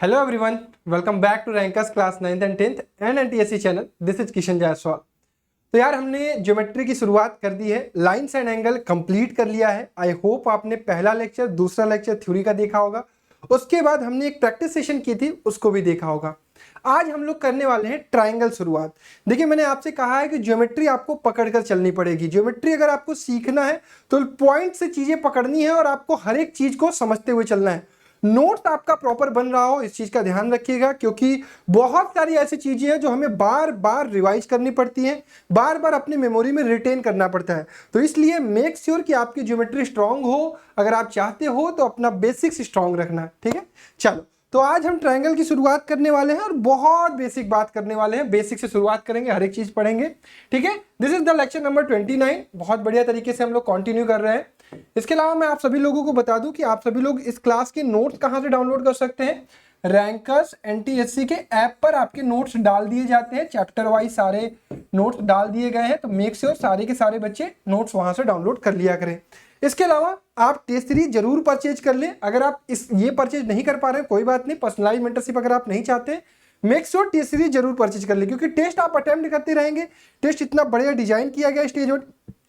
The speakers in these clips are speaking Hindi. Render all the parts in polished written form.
Hello everyone, welcome back to Rankers class 9th and 10th and NTSC channel. This is Kishan Jaiswal. तो यार हमने ज्योमेट्री की शुरुआत कर दी है, लाइंस एंड एंगल कंप्लीट कर लिया है। आई होप आपने पहला लेक्चर, दूसरा लेक्चर थ्योरी का देखा होगा। उसके बाद हमने एक प्रैक्टिस सेशन की थी, उसको भी देखा होगा। आज हम लोग करने वाले हैं ट्राइंगल शुरुआत। देखिए मैंने आपसे कहा है कि ज्योमेट्री आपको पकड़कर चलनी पड़ेगी। ज्योमेट्री अगर आपको सीखना है तो पॉइंट से चीजें पकड़नी है और आपको हर एक चीज को समझते हुए चलना है। नोट्स आपका प्रॉपर बन रहा हो, इस चीज का ध्यान रखिएगा, क्योंकि बहुत सारी ऐसी चीजें हैं जो हमें बार बार रिवाइज करनी पड़ती हैं, बार बार अपनी मेमोरी में रिटेन करना पड़ता है। तो इसलिए मेक श्योर कि आपकी ज्योमेट्री स्ट्रांग हो। अगर आप चाहते हो तो अपना बेसिक्स स्ट्रांग रखना, ठीक है। चलो, तो आज हम ट्रायंगल की शुरुआत करने वाले हैं और बहुत बेसिक बात करने वाले हैं। बेसिक से शुरुआत करेंगे, हर एक चीज पढ़ेंगे, ठीक है। This is the lecture number 29। बहुत बढ़िया तरीके से हम लोग कंटिन्यू कर रहे हैं। इसके अलावा मैं आप सभी लोगों को बता दूं कि आप सभी लोग इस क्लास के नोट्स कहां से डाउनलोड कर सकते हैं। रैंकर्स एनटीएससी के ऐप पर आपके नोट्स डाल दिए जाते हैं, चैप्टर वाइज सारे नोट्स डाल दिए गए हैं। तो मेक श्योर सारे के सारे बच्चे नोट्स वहां से डाउनलोड कर लिया करें। इसके अलावा आप टेस्ट सीरीज जरूर परचेज कर लें। अगर आप ये परचेज नहीं कर पा रहे हैं कोई बात नहीं, पर्सनलाइज मेंटरशिप अगर आप नहीं चाहते, मेक श्योर टेस्ट सीरीज जरूर परचेज कर ले, क्योंकि टेस्ट आप अटेम्प्ट करते रहेंगे। टेस्ट इतना बढ़िया डिजाइन किया गया स्टेज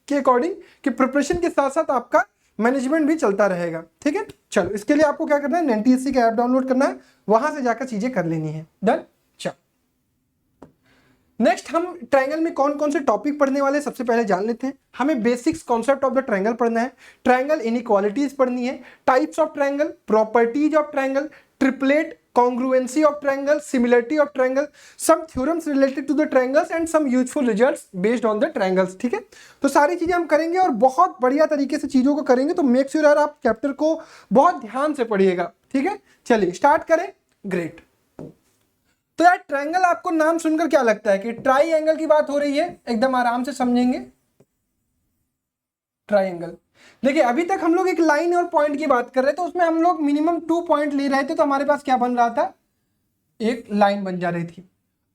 के अकॉर्डिंग कि प्रिपरेशन के साथ साथ आपका मैनेजमेंट भी चलता रहेगा, ठीक है। चलो, इसके लिए आपको क्या करना है, एनटीएससी का ऐप डाउनलोड करना है, वहां से जाकर चीजें कर लेनी है। डन। चलो, नेक्स्ट हम ट्रायंगल में कौन कौन से टॉपिक पढ़ने वाले हैं सबसे पहले जान लेते हैं। हमें basics concept of the triangle पढ़ना है, ट्रायंगल इनइक्वालिटीज पढ़नी है, types of triangle, properties of triangle, triplet, congruency of triangle, similarity of triangle, some theorems related to the triangles and some useful results based on the triangles, ठीक है। तो सारी चीजें हम करेंगे और बहुत बढ़िया तरीके से चीजों को करेंगे। तो मेक श्योर यार आप चैप्टर को बहुत ध्यान से पढ़िएगा, ठीक है। चलिए स्टार्ट करें। ग्रेट। तो यार ट्रायंगल आपको नाम सुनकर क्या लगता है कि ट्राइंगल की बात हो रही है? एकदम आराम से समझेंगे। ट्राइंगल, देखिए अभी तक हम लोग एक लाइन और पॉइंट की बात कर रहे थे, तो उसमें हम लोग मिनिमम 2 पॉइंट ले रहे थे, तो हमारे पास क्या बन रहा था, एक लाइन बन जा रही थी।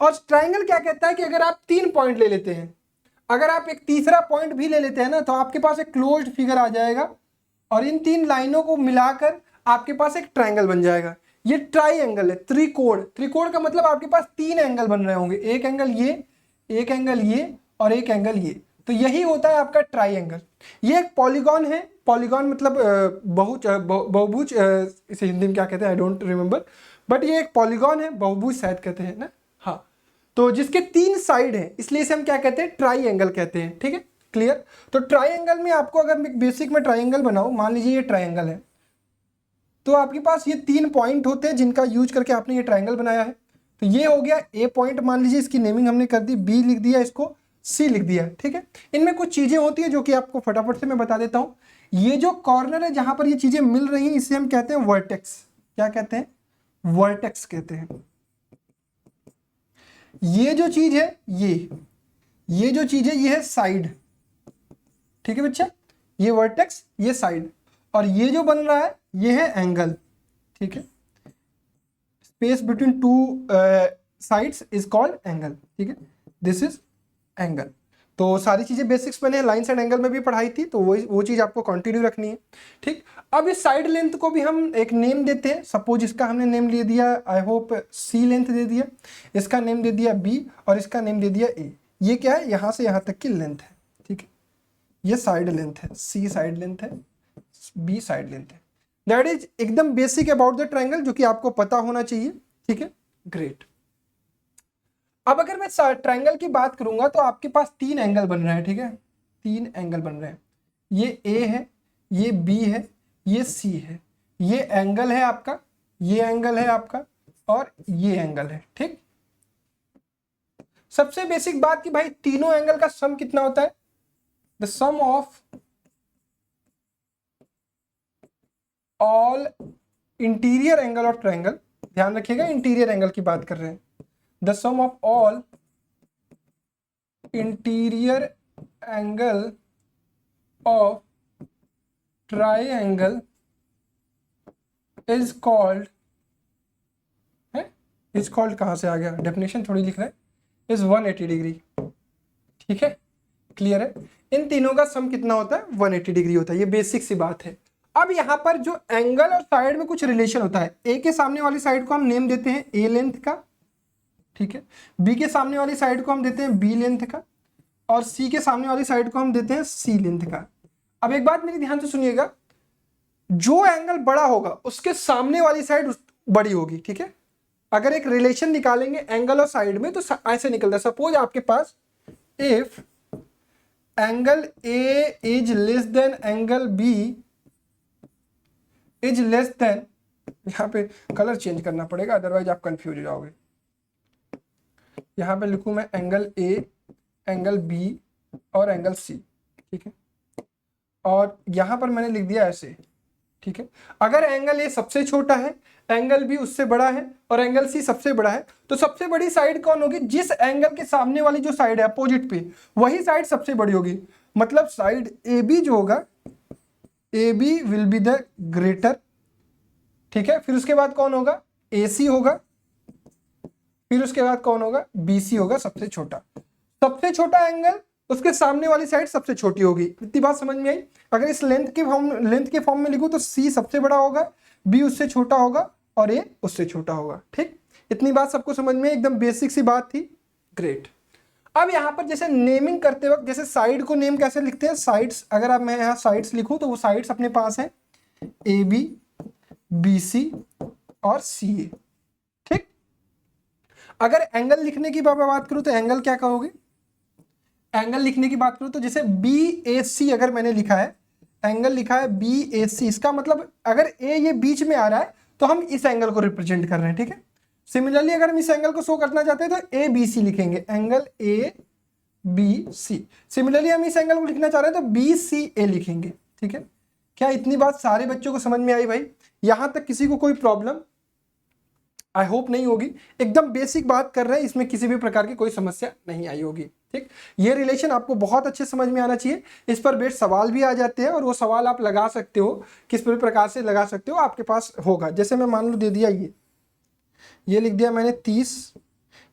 और ट्रायंगल क्या कहता है कि अगर आप 3 पॉइंट ले लेते हैं, अगर आप एक तीसरा पॉइंट भी ले लेते हैं ना, तो आपके पास एक क्लोज्ड फिगर आ जाएगा और इन 3 लाइनों को मिलाकर आपके पास एक ट्रायंगल बन जाएगा। ये ट्राइंगल है, त्रिकोण। त्रिकोण का मतलब आपके पास 3 एंगल बन रहे होंगे, एक एंगल ये, एक एंगल ये और एक एंगल ये। तो यही होता है आपका ट्राइंगल। ये एक पॉलीगॉन है। पॉलीगॉन मतलब बहुभुज, इसे हिंदी में क्या कहते हैं आई डोंट रिमेंबर, बट ये एक पॉलीगॉन है, बहुभुज शायद कहते हैं ना, हाँ। तो जिसके 3 साइड हैं, इसलिए इसे हम क्या कहते हैं, ट्राइंगल कहते हैं, ठीक है। क्लियर। तो ट्राइंगल में आपको अगर बेसिक में ट्राइंगल बनाओ, मान लीजिए ये ट्राइंगल है, तो आपके पास ये 3 पॉइंट होते हैं जिनका यूज करके आपने ये ट्राइंगल बनाया है। तो ये हो गया ए पॉइंट, मान लीजिए इसकी नेमिंग हमने कर दी, बी लिख दिया, इसको सी लिख दिया, ठीक है। इनमें कुछ चीजें होती है जो कि आपको फटाफट से मैं बता देता हूं। ये जो कॉर्नर है जहां पर ये चीजें मिल रही हैं, इसे हम कहते हैं वर्टेक्स। क्या कहते हैं? वर्टेक्स कहते हैं। ये जो चीज है, ये जो चीज है, ये है साइड, ठीक है बच्चा। ये वर्टेक्स, ये साइड, और ये जो बन रहा है ये है एंगल, ठीक है। Space between 2 sides is called angle, ठीक है। This is angle. तो सारी चीजें बेसिक्स मैंने लाइंस एंड एंगल में भी पढ़ाई थी, तो वो चीज आपको कंटिन्यू रखनी है, ठीक। अब इस साइड लेंथ को भी हम एक नेम देते हैं। सपोज इसका हमने नेम ले दिया, आई होप सी लेंथ दे दिया, इसका नेम दे दिया बी और इसका नेम दे दिया ए। ये क्या है, यहां से यहां तक की लेंथ है, ठीक है। ये साइड लेंथ है, सी साइड लेंथ है, बी साइड लेंथ है। दैट इज एकदम बेसिक अबाउट द ट्रायंगल, जो कि आपको पता होना चाहिए, ठीक है। ग्रेट। अब अगर मैं ट्रायंगल की बात करूंगा तो आपके पास 3 एंगल बन रहे हैं, ठीक है। 3 एंगल बन रहे हैं। ये ए है, ये बी है, ये सी है। ये एंगल है आपका, ये एंगल है आपका, और ये एंगल है, ठीक। सबसे बेसिक बात कि भाई तीनों एंगल का सम कितना होता है, the sum of all interior angle of triangle. ध्यान रखिएगा, इंटीरियर एंगल की बात कर रहे हैं। The sum of all interior angle of triangle is called, है is called कहाँ से आ गया, डेफिनेशन थोड़ी लिख रहा है, is 180 डिग्री, ठीक है। क्लियर है। इन तीनों का सम कितना होता है, 180 डिग्री होता है। ये बेसिक सी बात है। अब यहाँ पर जो एंगल और साइड में कुछ रिलेशन होता है, ए के सामने वाली साइड को हम नेम देते हैं ए लेंथ का, ठीक है, बी के सामने वाली साइड को हम देते हैं बी लेंथ का, और सी के सामने वाली साइड को हम देते हैं सी लेंथ का। अब एक बात मेरी ध्यान से सुनिएगा, जो एंगल बड़ा होगा उसके सामने वाली साइड बड़ी होगी, ठीक है। अगर एक रिलेशन निकालेंगे एंगल और साइड में तो ऐसे निकलता है, सपोज आपके पास if angle A is less than angle B is less than, यहां पे कलर चेंज करना पड़ेगा अदरवाइज आप कंफ्यूज हो जाओगे। यहां पे लिखूं मैं एंगल ए, एंगल बी और एंगल सी, ठीक है, और यहां पर मैंने लिख दिया ऐसे, ठीक है। अगर एंगल ए सबसे छोटा है, एंगल बी उससे बड़ा है और एंगल सी सबसे बड़ा है, तो सबसे बड़ी साइड कौन होगी? जिस एंगल के सामने वाली जो साइड है अपोजिट पे, वही साइड सबसे बड़ी होगी। मतलब साइड ए बी जो होगा, A B will be the greater, ठीक है। फिर उसके बाद कौन होगा? ए सी होगा। फिर उसके बाद कौन होगा? बी सी होगा, सबसे छोटा। सबसे छोटा एंगल उसके सामने वाली साइड सबसे छोटी होगी। इतनी बात समझ में आई? अगर इस लेंथ के फॉर्म में लिखूं तो सी सबसे बड़ा होगा, बी उससे छोटा होगा और ए उससे छोटा होगा, ठीक। इतनी बात सबको समझ में? एकदम बेसिक सी बात थी, ग्रेट। अब यहाँ पर जैसे नेमिंग करते वक्त, जैसे साइड को नेम कैसे लिखते हैं? साइड्स, अगर अब मैं यहाँ साइड्स लिखूं तो वो साइड्स अपने पास है ए बी, बी सी और सी ए, ठीक। अगर एंगल लिखने की बात करूं तो एंगल क्या कहोगे? एंगल लिखने की बात करूं तो जैसे बी ए सी अगर मैंने लिखा है, एंगल लिखा है बी ए सी, इसका मतलब अगर ए ये बीच में आ रहा है तो हम इस एंगल को रिप्रेजेंट कर रहे हैं, ठीक है। सिमिलरली अगर हम इस एंगल को शो करना चाहते हैं तो ए बी सी लिखेंगे, angle A B C. Similarly हम इस एंगल को लिखना चाह रहे हैं तो बी सी ए लिखेंगे, ठीक है। क्या इतनी बात सारे बच्चों को समझ में आई भाई? यहां तक किसी को कोई प्रॉब्लम आई होप नहीं होगी। एकदम बेसिक बात कर रहे हैं, इसमें किसी भी प्रकार की कोई समस्या नहीं आई होगी, ठीक। ये रिलेशन आपको बहुत अच्छे समझ में आना चाहिए। इस पर बेस्ड सवाल भी आ जाते हैं और वो सवाल आप लगा सकते हो, किस प्रकार से लगा सकते हो आपके पास होगा। जैसे मैं मान लो दे दिया, ये लिख दिया मैंने 30,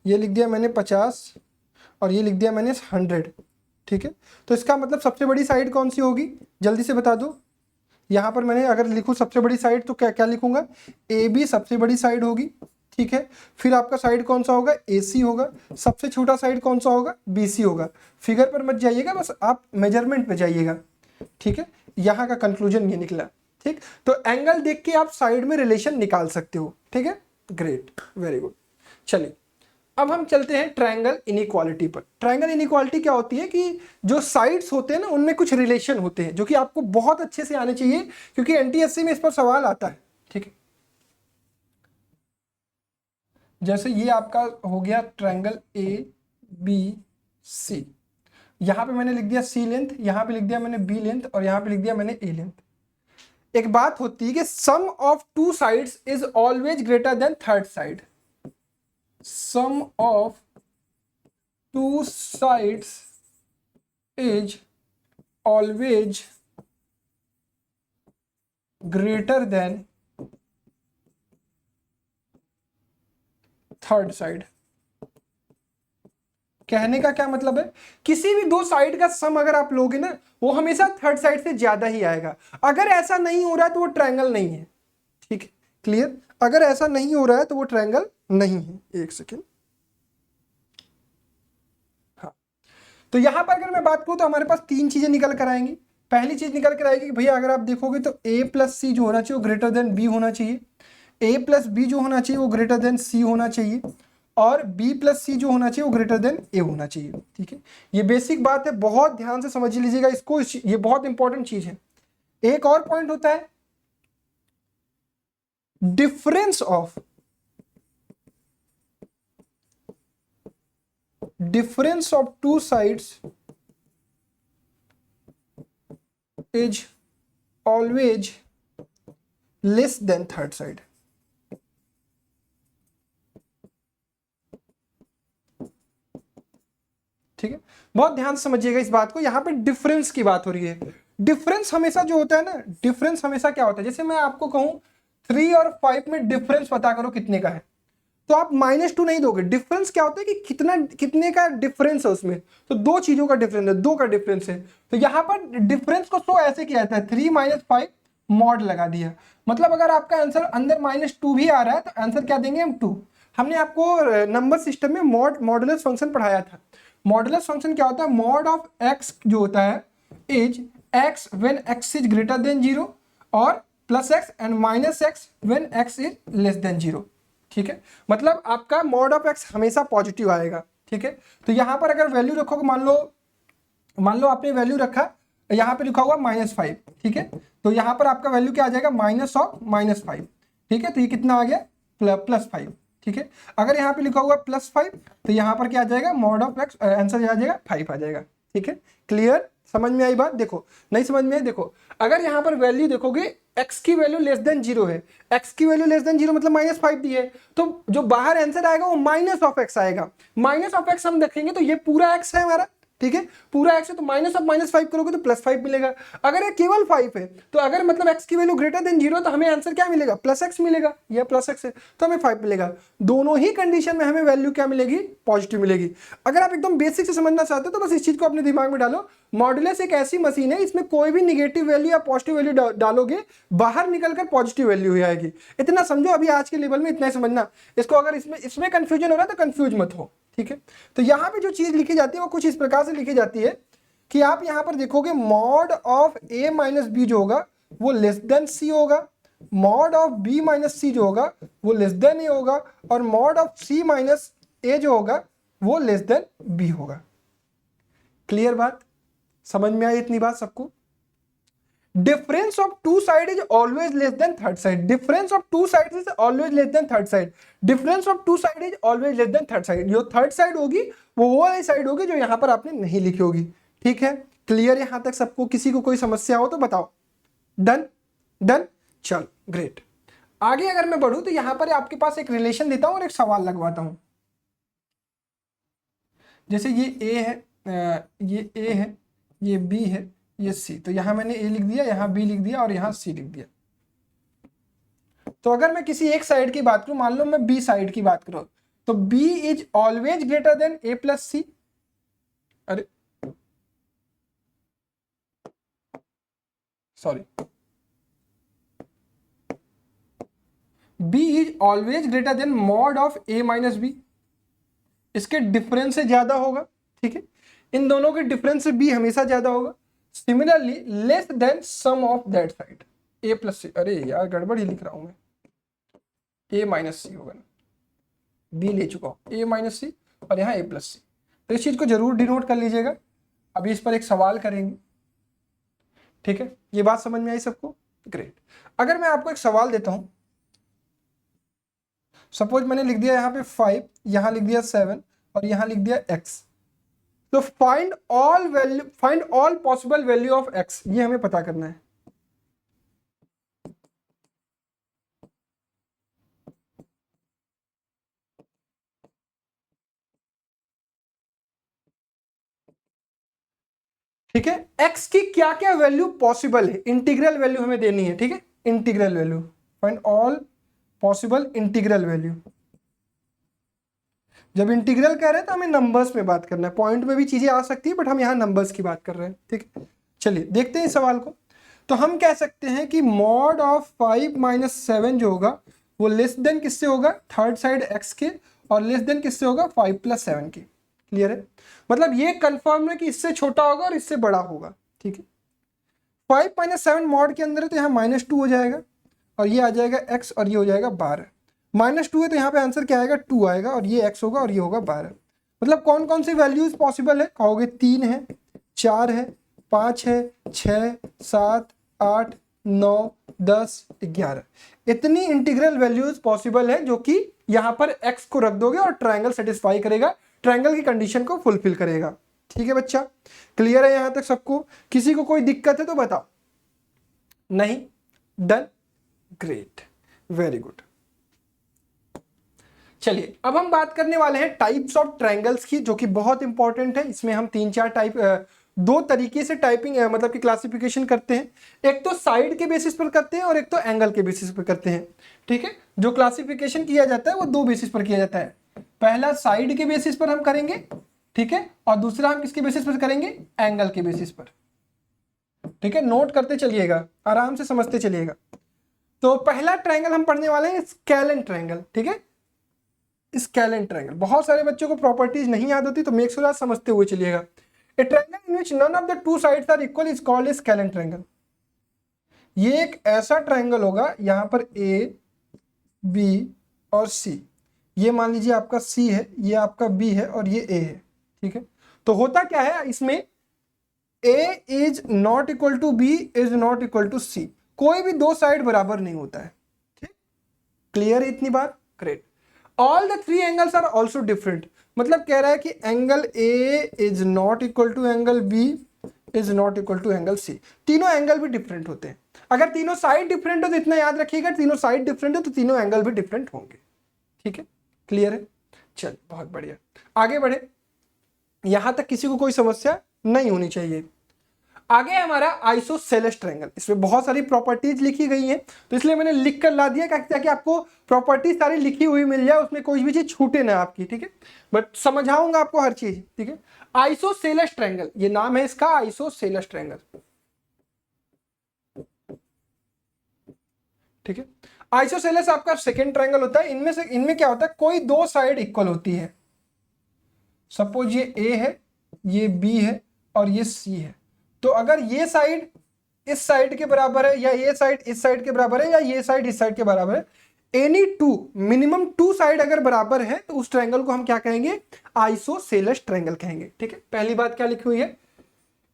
ये लिख दिया मैंने 50 और ये लिख दिया मैंने 100, ठीक है। तो इसका मतलब सबसे बड़ी साइड कौन सी होगी? जल्दी से बता दो। यहाँ पर मैंने अगर लिखूँ सबसे बड़ी साइड तो क्या क्या लिखूंगा? ए बी सबसे बड़ी साइड होगी, ठीक है। फिर आपका साइड कौन सा होगा? ए सी होगा। सबसे छोटा साइड कौन सा होगा? बी सी होगा। फिगर पर मत जाइएगा, बस आप मेजरमेंट पे जाइएगा, ठीक है। यहाँ का कंक्लूजन ये निकला, ठीक। तो एंगल देख के आप साइड में रिलेशन निकाल सकते हो, ठीक है, ग्रेट, वेरी गुड। चलिए अब हम चलते हैं ट्रायंगल इनइक्वालिटी पर। ट्रायंगल इनइक्वालिटी क्या होती है कि जो साइड्स होते हैं ना उनमें कुछ रिलेशन होते हैं जो कि आपको बहुत अच्छे से आने चाहिए, क्योंकि एनटीएससी में इस पर सवाल आता है, ठीक है। जैसे ये आपका हो गया ट्रायंगल ए बी सी, यहां पे मैंने लिख दिया सी लेंथ, यहां पे लिख दिया मैंने बी लेंथ और यहां पे लिख दिया मैंने ए लेंथ। एक बात होती है कि sum of two sides is always greater than third side. Sum of two sides is always greater than third side. कहने का क्या मतलब है? किसी भी दो साइड का सम अगर आप लोगे ना, वो हमेशा थर्ड साइड से ज्यादा ही आएगा। अगर ऐसा नहीं हो रहा है तो वो ट्रायंगल नहीं है, ठीक है, क्लियर। अगर ऐसा नहीं हो रहा है तो वो ट्रायंगल नहीं है। एक सेकेंड, हाँ। तो यहां पर अगर मैं बात करूं तो हमारे पास तीन चीजें निकल कर आएंगी। पहली चीज निकल कर आएगी कि भैया अगर आप देखोगे तो ए प्लस सी जो होना चाहिए वो ग्रेटर देन बी होना चाहिए, ए प्लस बी जो होना चाहिए वो ग्रेटर देन सी होना चाहिए, और b प्लस सी जो होना चाहिए वो ग्रेटर देन a होना चाहिए, ठीक है। ये बेसिक बात है, बहुत ध्यान से समझ लीजिएगा इसको, ये बहुत इंपॉर्टेंट चीज है। एक और पॉइंट होता है difference of two sides is always less than third side. ठीक है, बहुत ध्यान से समझिएगा इस बात को। यहां पे डिफरेंस की बात हो रही है। डिफरेंस हमेशा जो होता है ना, डिफरेंस हमेशा क्या होता है? जैसे मैं आपको कहूं 3 और 5 में डिफरेंस पता करो कितने का है, तो आप -2 नहीं दोगे। डिफरेंस क्या होता है कि कितने का डिफरेंस है उसमें, तो दो चीजों का डिफरेंस है, 2 का डिफरेंस है। तो यहां पर डिफरेंस को शो ऐसे किया जाता है 3 - 5 मॉड लगा दिया। मतलब अगर आपका आंसर अंदर -2 भी आ रहा है तो आंसर क्या देंगे हम 2। हमने आपको नंबर सिस्टम में मॉडुलस फंक्शन पढ़ाया था। मॉडुलस फंक्शन क्या होता है, मॉड ऑफ एक्स जो होता है is x when x is greater then 0 और plus x and minus x when x is less then 0। ठीक है, मतलब आपका मॉड ऑफ एक्स हमेशा पॉजिटिव आएगा। ठीक है, तो यहाँ पर अगर वैल्यू रखोगे, मान लो आपने वैल्यू रखा, यहाँ पे लिखा हुआ -5। ठीक है, तो यहाँ पर आपका वैल्यू क्या आ जाएगा, -5। ठीक है, तो ये कितना आ गया, +5। ठीक है, अगर यहाँ पे लिखा हुआ +5 तो यहाँ पर क्या आ जाएगा, मॉड ऑफ एक्स, आंसर आ जाएगा 5 आ जाएगा। ठीक है, क्लियर, समझ में आई बात। देखो नहीं समझ में आई, देखो अगर यहाँ पर वैल्यू देखोगे x की वैल्यू लेस देन 0 है, x की वैल्यू लेस देन 0 मतलब -5 दी है, तो जो बाहर आंसर आएगा वो -x आएगा। -x हम देखेंगे तो ये पूरा x है हमारा। ठीक है, पूरा x है तो -5 करोगे तो +5 मिलेगा। अगर ये केवल 5 है तो अगर मतलब x की वैल्यू ग्रेटर देन 0 तो हमें आंसर क्या मिलेगा, +x मिलेगा। यह +x है तो हमें 5 मिलेगा। दोनों ही कंडीशन में हमें वैल्यू क्या मिलेगी, पॉजिटिव मिलेगी। अगर आप एकदम बेसिक से समझना चाहते हो तो बस इस चीज को अपने दिमाग में डालो, मॉडुलस एक ऐसी मशीन है इसमें कोई भी निगेटिव वैल्यू या पॉजिटिव वैल्यू डालोगे बाहर निकलकर पॉजिटिव वैल्यू ही आएगी। इतना समझो, अभी आज के लेवल में इतना ही समझना। इसको अगर इसमें कंफ्यूजन हो रहा है तो कंफ्यूज मत हो। ठीक है, तो यहाँ पे जो चीज लिखी जाती है वो कुछ इस प्रकार से लिखी जाती है कि आप यहाँ पर देखोगे mod of a minus B जो होगा वो लेस देन सी होगा, mod of b minus C जो होगा वो लेस देन ए होगा, और mod of c minus A जो होगा वो लेस देन b होगा। क्लियर बात, समझ में आई इतनी बात सबको। Difference of two side is always less than third side, difference of two side is always less than third side, difference of two side is always less than third side. जो थर्ड साइड होगी वो वाली साइड होगी जो यहां पर आपने नहीं लिखी होगी। ठीक है, क्लियर यहां तक सबको, किसी को कोई समस्या हो तो बताओ। डन, डन, चल ग्रेट। आगे अगर मैं बढ़ूं तो यहां पर आपके पास एक रिलेशन देता हूं और एक सवाल लगवाता हूं। जैसे ये ए है, ये ए है, ये बी है, ये सी, तो यहां मैंने ए लिख दिया, यहां बी लिख दिया और यहां सी लिख दिया। तो अगर मैं किसी एक साइड की बात करूं, मान लो मैं बी साइड की बात करूं, तो B is always greater than A plus C. अरे sorry, B is always greater than mod of A minus B, इसके डिफरेंस से ज्यादा होगा। ठीक है, इन दोनों के डिफरेंस से बी हमेशा ज्यादा होगा। Similarly less than sum of that side A plus C. अरे यार गड़बड़ ही लिख रहा हूं मैं, ए माइनस सी होगा ना, बी ले चुका हूं, ए माइनस सी और यहाँ ए प्लस सी। तो इस चीज को जरूर डिनोट कर लीजिएगा, अभी इस पर एक सवाल करेंगे। ठीक है, ये बात समझ में आई सबको, ग्रेट। अगर मैं आपको एक सवाल देता हूं, सपोज मैंने लिख दिया यहाँ पे 5, यहाँ लिख दिया 7 और यहाँ लिख दिया x, तो find all possible value of x, ये हमें पता करना है। ठीक है, x की क्या क्या वैल्यू पॉसिबल है, इंटीग्रल वैल्यू हमें देनी है। ठीक है, integral value, find all possible integral value. जब इंटीग्रल कह रहे हैं तो हमें नंबर्स में बात करना है, पॉइंट में भी चीजें आ सकती है बट हम यहाँ नंबर्स की बात कर रहे हैं। ठीक है, चलिए देखते हैं इस सवाल को। तो हम कह सकते हैं कि मॉड ऑफ 5 माइनस 7 जो होगा वो लेस देन किससे होगा, थर्ड साइड x के, और लेस देन किससे होगा, 5 प्लस 7 के। क्लियर है, मतलब ये कंफर्म है कि इससे छोटा होगा और इससे बड़ा होगा। ठीक है, 5 माइनस 7 मॉड के अंदर है तो यहाँ -2 हो जाएगा और ये आ जाएगा x और ये हो जाएगा 12। -2 है तो यहाँ पे आंसर क्या आएगा, 2 आएगा और ये x होगा और ये होगा 12। मतलब कौन कौन सी वैल्यूज पॉसिबल है, कहोगे 3 है, 4 है, 5 है, 6, 7, 8, 9, 10, 11। इतनी इंटीग्रल वैल्यूज पॉसिबल है जो कि यहाँ पर x को रख दोगे और ट्रायंगल सेटिस्फाई करेगा, ट्रायंगल की कंडीशन को फुलफिल करेगा। ठीक है बच्चा, क्लियर है यहाँ तक सबको, किसी को कोई दिक्कत है तो बताओ। नहीं, डन, ग्रेट, वेरी गुड। चलिए अब हम बात करने वाले हैं टाइप्स ऑफ ट्रायंगल्स की, जो कि बहुत इंपॉर्टेंट है। इसमें हम 3-4 टाइप, 2 तरीके से टाइपिंग मतलब कि क्लासिफिकेशन करते हैं। एक तो साइड के बेसिस पर करते हैं और एक तो एंगल के बेसिस पर करते हैं। ठीक है, जो क्लासिफिकेशन किया जाता है वो 2 बेसिस पर किया जाता है। पहला साइड के बेसिस पर हम करेंगे, ठीक है, और दूसरा हम किसके बेसिस पर करेंगे, एंगल के बेसिस पर। ठीक है, नोट करते चलिएगा, आराम से समझते चलिएगा। तो पहला ट्रायंगल हम पढ़ने वाले हैं स्केलेन ट्रायंगल। ठीक है, स्केलेन ट्रायंगल, बहुत सारे बच्चों को प्रॉपर्टीज नहीं याद होती, तो मेक श्योर आप समझते हुए चलिएगा। A triangle in which none of the two sides are equal is called a scalene triangle. ये एक ऐसा ट्रायंगल होगा, यहां पर ए बी और सी, ये मान लीजिए आपका सी है, ये आपका बी है और ये ए है। ठीक है, तो होता क्या है इसमें, A is not equal to B is not equal to C, कोई भी दो साइड बराबर नहीं होता है। ठीक, क्लियर है इतनी बात? Great. All the three angles are also different, मतलब कह रहा है कि angle A is not equal to angle B is not equal to angle C, तीनों एंगल भी डिफरेंट होते हैं। अगर तीनों साइड डिफरेंट हो तो इतना याद रखिएगा, तीनों साइड डिफरेंट हो तो तीनों एंगल भी डिफरेंट होंगे। ठीक है, क्लियर है? चल बहुत बढ़िया, आगे बढ़े, यहां तक किसी को कोई समस्या नहीं होनी चाहिए। आगे हमारा आइसोसेलेस ट्रायंगल, इसमें बहुत सारी प्रॉपर्टीज लिखी गई हैं, तो इसलिए मैंने लिख कर ला दिया ताकि आपको प्रॉपर्टीज सारी लिखी हुई मिल जाए, उसमें कोई भी चीज छूटे ना आपकी। ठीक है, बट समझाऊंगा आपको हर चीज। ठीक है, आइसोसेलेस ट्रायंगल, ये नाम है इसका, आइसोसेलेस ट्रायंगल। ठीक है, आइसोसेलेस आपका सेकेंड ट्रायंगल होता है। इनमें क्या होता है, कोई दो साइड इक्वल होती है। सपोज ये ए है, ये बी है और ये सी है, तो अगर ये साइड इस साइड के बराबर है, या ये साइड इस साइड के बराबर है, या ये साइड इस साइड के बराबर है, any two, minimum two side अगर बराबर है, तो उस ट्रायंगल को हम क्या कहेंगे, आइसोसेलेस ट्रायंगल कहेंगे। ठीक है, पहली बात क्या लिखी हुई है,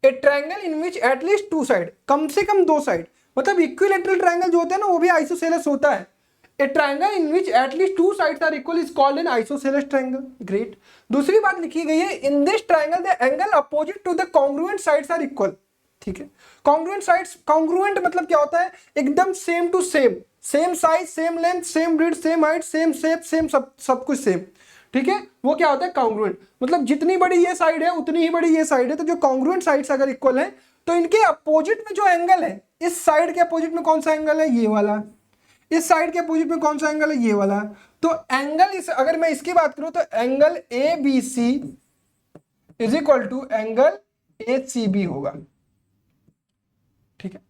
a triangle in which at least two side, कम से कम दो साइड, मतलब इक्विलैटरल ट्रायंगल जो होता है ना, वो भी आइसोसेलेस होता है। A triangle in which at least two sides are equal is called an isosceles triangle. Great. दूसरी बात लिखी गई है, in this triangle the angle opposite to the congruent sides are equal. ठीक है, कॉन्ग्रुएंट साइड्स, कॉन्ग्रुएंट मतलब क्या होता है, एकदम same to same, same size, same length, same breadth, same height, same shape, same सब कुछ सेम। ठीक है, वो क्या होता है, कॉन्ग्रुएंट, मतलब जितनी बड़ी ये साइड है उतनी ही बड़ी ये साइड है। तो जो कॉन्ग्रुएंट साइड्स अगर इक्वल है, तो इनके अपोजिट में जो एंगल है, इस साइड के अपोजिट में कौन सा एंगल है, ये वाला, इस साइड के अपोजिट में कौन सा एंगल है, ये वाला। तो एंगल इस, अगर मैं इसकी बात करूं तो angle A B C is equal to angle A C B होगा। ठीक है,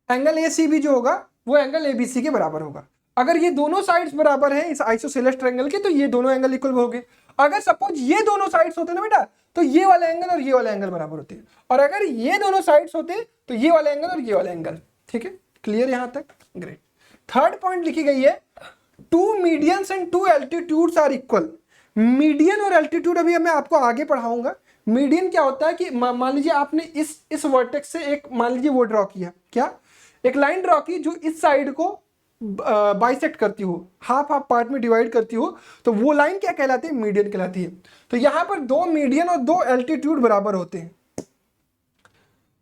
एंगल ए सी बी जो होगा वो एंगल ए बी सी के बराबर होगा। अगर ये दोनों साइड्स बराबर हैं इस आइसोसेलेस ट्रायंगल के, तो ये दोनों एंगल इक्वल होंगे। अगर सपोज ये दोनों साइड्स होते ना बेटा, तो ये वाला एंगल और ये वाला एंगल बराबर होते हैं, और अगर ये दोनों साइड्स होते तो ये वाला एंगल और ये वाला एंगल। ठीक है, क्लियर यहां तक? ग्रेट। थर्ड पॉइंट लिखी गई है, two medians and two altitudes are equal. Median और एल्टीट्यूड अभी मैं आपको आगे पढ़ाऊंगा। मीडियन क्या होता है कि मान लीजिए आपने इस वर्टेक्स से एक, मान लीजिए वो ड्रॉ किया, क्या, एक लाइन ड्रॉ की जो इस साइड को बाइसेक्ट करती हो, हाफ हाफ पार्ट में डिवाइड करती हो, तो वो लाइन क्या कहलाती है, मीडियन कहलाती है। तो यहां पर दो मीडियन और दो एल्टीट्यूड बराबर होते हैं,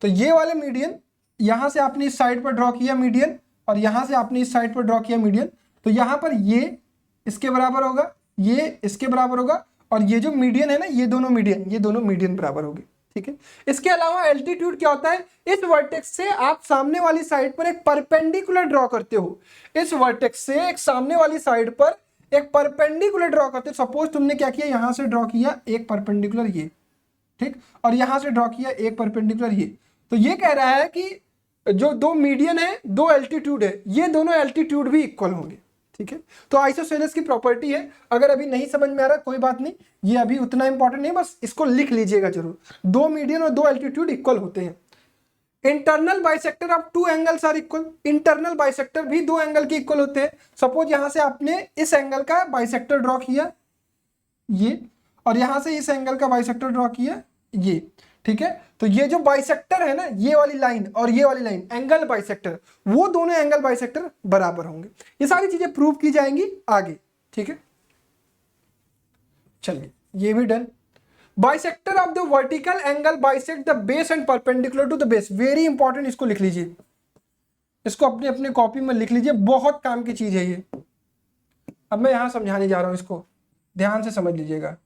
तो ये वाले मीडियन, यहां से आपने इस साइड पर ड्रॉ किया मीडियन, और यहां से आपने इस साइड पर ड्रॉ किया मीडियन, तो यहां पर ये इसके बराबर होगा, ये इसके बराबर होगा, और ये जो मीडियन है ना, ये दोनों मीडियन बराबर होगी। ठीक है, इसके अलावा एल्टीट्यूड क्या होता है, इस वर्टेक्स से आप सामने वाली साइड पर एक परपेंडिकुलर ड्रॉ करते हो, इस वर्टेक्स से एक सामने वाली साइड पर एक परपेंडिकुलर ड्रॉ करते हो। सपोज तुमने क्या किया, यहां से ड्रॉ किया एक परपेंडिकुलर ये, ठीक, और यहां से ड्रॉ किया एक परपेंडिकुलर ये, तो ये कह रहा है कि जो दो मीडियन है, दो एल्टीट्यूड है, ये दोनों एल्टीट्यूड भी इक्वल होंगे। ठीक है, तो आइसोसेलेस की प्रॉपर्टी है। अगर अभी नहीं समझ में आ रहा कोई बात नहीं, ये अभी उतना इंपॉर्टेंट नहीं, बस इसको लिख लीजिएगा जरूर, दो मीडियन और दो एल्टीट्यूड इक्वल होते हैं। Internal bisector of two angles are equal. Internal bisector भी दो एंगल के इक्वल होते हैं। सपोज यहां से आपने इस एंगल का बाइसेक्टर ड्रॉ किया ये, और यहां से इस एंगल का बाइसेक्टर ड्रॉ किया ये। ठीक है, तो ये जो बाइसेक्टर है ना, ये वाली लाइन और ये वाली लाइन, एंगल बाइसेक्टर, वो दोनों एंगल बाइसेक्टर बराबर होंगे। ये सारी चीजें प्रूव की जाएंगी आगे। ठीक है, चलिए ये भी done. Bisector of the vertical angle bisect the base and perpendicular to the base. Very important, इसको लिख लीजिए, इसको अपने अपने कॉपी में लिख लीजिए, बहुत काम की चीज है ये। अब मैं यहां समझाने जा रहा हूं, इसको ध्यान से समझ लीजिएगा।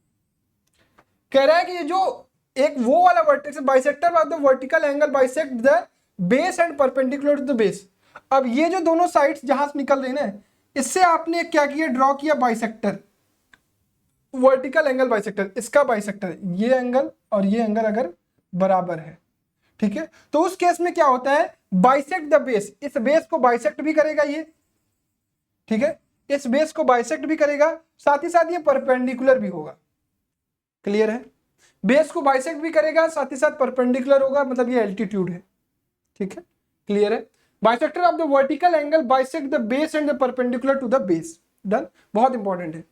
कह रहा है कि ये जो एक वो वाला vertex bisector of the vertical angle bisect the base and perpendicular to the base. अब ये जो दोनों साइड्स जहां से निकल रही ना, इससे आपने क्या किया, ड्रॉ किया बाइसेक्टर, वर्टिकल एंगल बाइसेक्टर, इसका बाइसेक्टर, ये एंगल और ये एंगल अगर बराबर है, ठीक है, तो उस केस में क्या होता है, बाइसेक्ट द बेस, इस बेस को बाइसेक्ट भी करेगा ये, ठीक है, इस बेस को बाइसेक्ट भी करेगा, साथ ही साथ ये परपेंडिकुलर भी होगा। क्लियर है, बेस को बाइसेक्ट भी करेगा, साथ ही साथ परपेंडिकुलर होगा, मतलब ये एल्टीट्यूड है। ठीक है, क्लियर है, bisector of the vertical angle bisect the base and the perpendicular to the base. Done, बहुत इंपॉर्टेंट है।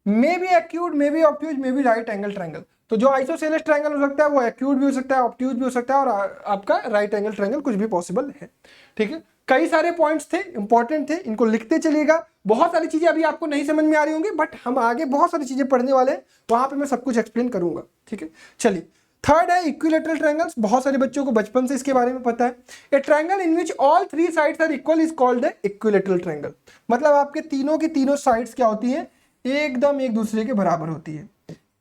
May be acute, may be obtuse, may be right angle triangle. तो जो आइसोसेलेस ट्रायंगल हो सकता है वो एक्यूट भी हो सकता है, ऑब्ट्यूज भी हो सकता है, और आपका राइट एंगल ट्रायंगल कुछ भी पॉसिबल है। ठीक है, कई सारे पॉइंट्स थे, इंपॉर्टेंट थे, इनको लिखते चलिएगा। बहुत सारी चीजें अभी आपको नहीं समझ में आ रही होंगी, बट हम आगे बहुत सारी चीजें पढ़ने वाले हैं, वहां पे मैं सब कुछ एक्सप्लेन करूंगा। ठीक है, चलिए थर्ड है इक्विलेटरल ट्रायंगल्स। बहुत सारे बच्चों को बचपन से इसके बारे में पता है। A triangle in which all three sides are equal is called a equilateral triangle. मतलब आपके तीनों की तीनों साइड्स क्या होती हैं, एकदम एक दूसरे के बराबर होती है।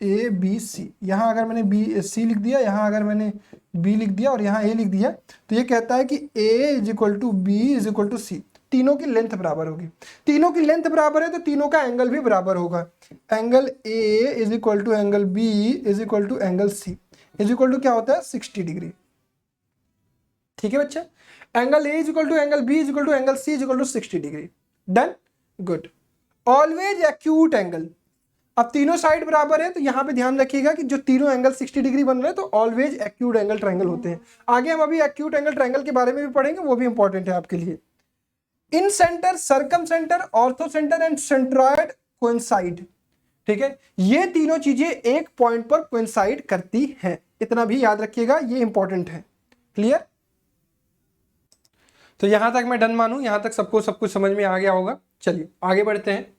ए बी सी, यहाँ अगर मैंने बी सी लिख दिया, यहाँ अगर मैंने बी लिख दिया और यहाँ ए लिख दिया, तो ये कहता है कि A is equal to B is equal to C. तीनों की लेंथ बराबर होगी, तीनों की लेंथ बराबर है तो तीनों का एंगल भी बराबर होगा। Angle A is equal to angle B is equal to angle C is equal to क्या होता है, 60 डिग्री। ठीक है बच्चा, angle A is equal to angle B is equal to angle C is equal to 60 degree. Done, good. Always acute angle, अब तीनों साइड बराबर है तो यहां पे ध्यान रखिएगा कि जो तीनों एंगल 60 डिग्री बन रहे हैं तो ऑलवेज एक्यूट एंगल ट्रायंगल होते हैं। आगे हम अभी एक्यूट एंगल ट्रायंगल के बारे में भी पढ़ेंगे, वो भी इंपॉर्टेंट है आपके लिए। Incentre, circumcentre, orthocentre and centroid coincide. ठीक है, ये तीनों चीजें एक पॉइंट पर कोइंसाइड करती हैं, इतना भी याद रखिएगा, ये इंपॉर्टेंट है। क्लियर, तो यहां तक मैं डन मानूं, यहां तक सबको सब कुछ समझ में आ गया होगा। चलिए आगे बढ़ते हैं।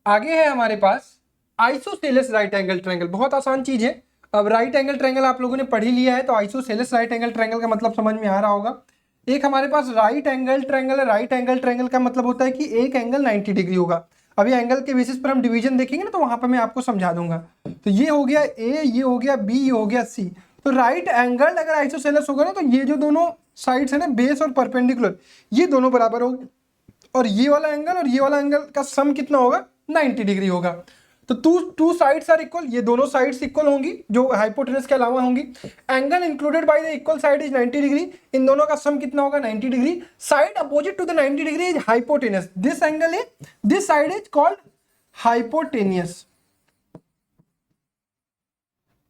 आगे है हमारे पास आइसोसेलेस राइट एंगल ट्रायंगल। बहुत आसान चीज है। अब राइट एंगल ट्रायंगल आप लोगों ने पढ़ ही लिया है, तो आइसोसेलेस राइट एंगल ट्रायंगल का मतलब समझ में आ रहा होगा। एक हमारे पास राइट एंगल ट्रायंगल है। राइट एंगल ट्रायंगल का मतलब होता है कि एक एंगल 90 डिग्री होगा। अभी एंगल के बेसिस पर हम डिवीजन देखेंगे ना, तो वहां पर मैं आपको समझा दूंगा। तो ये हो गया ए, ये हो गया बी, ये हो गया सी। तो राइट एंगल अगर आइसोसेलेस होगा ना, तो ये जो दोनों साइड्स है ना, बेस और परपेंडिकुलर, ये दोनों बराबर होंगे, और ये वाला एंगल और ये वाला एंगल का सम कितना होगा, 90 डिग्री होगा। तो टू साइड्स आर इक्वल, ये दोनों साइड्स इक्वल होंगी जो हाइपोटेनस के अलावा होंगी। Angle included by the equal side is 90 degree, इन दोनों का सम कितना होगा, 90 degree. Side opposite to the 90 degree is hypotenuse, this angle is, this side is called hypotenuse.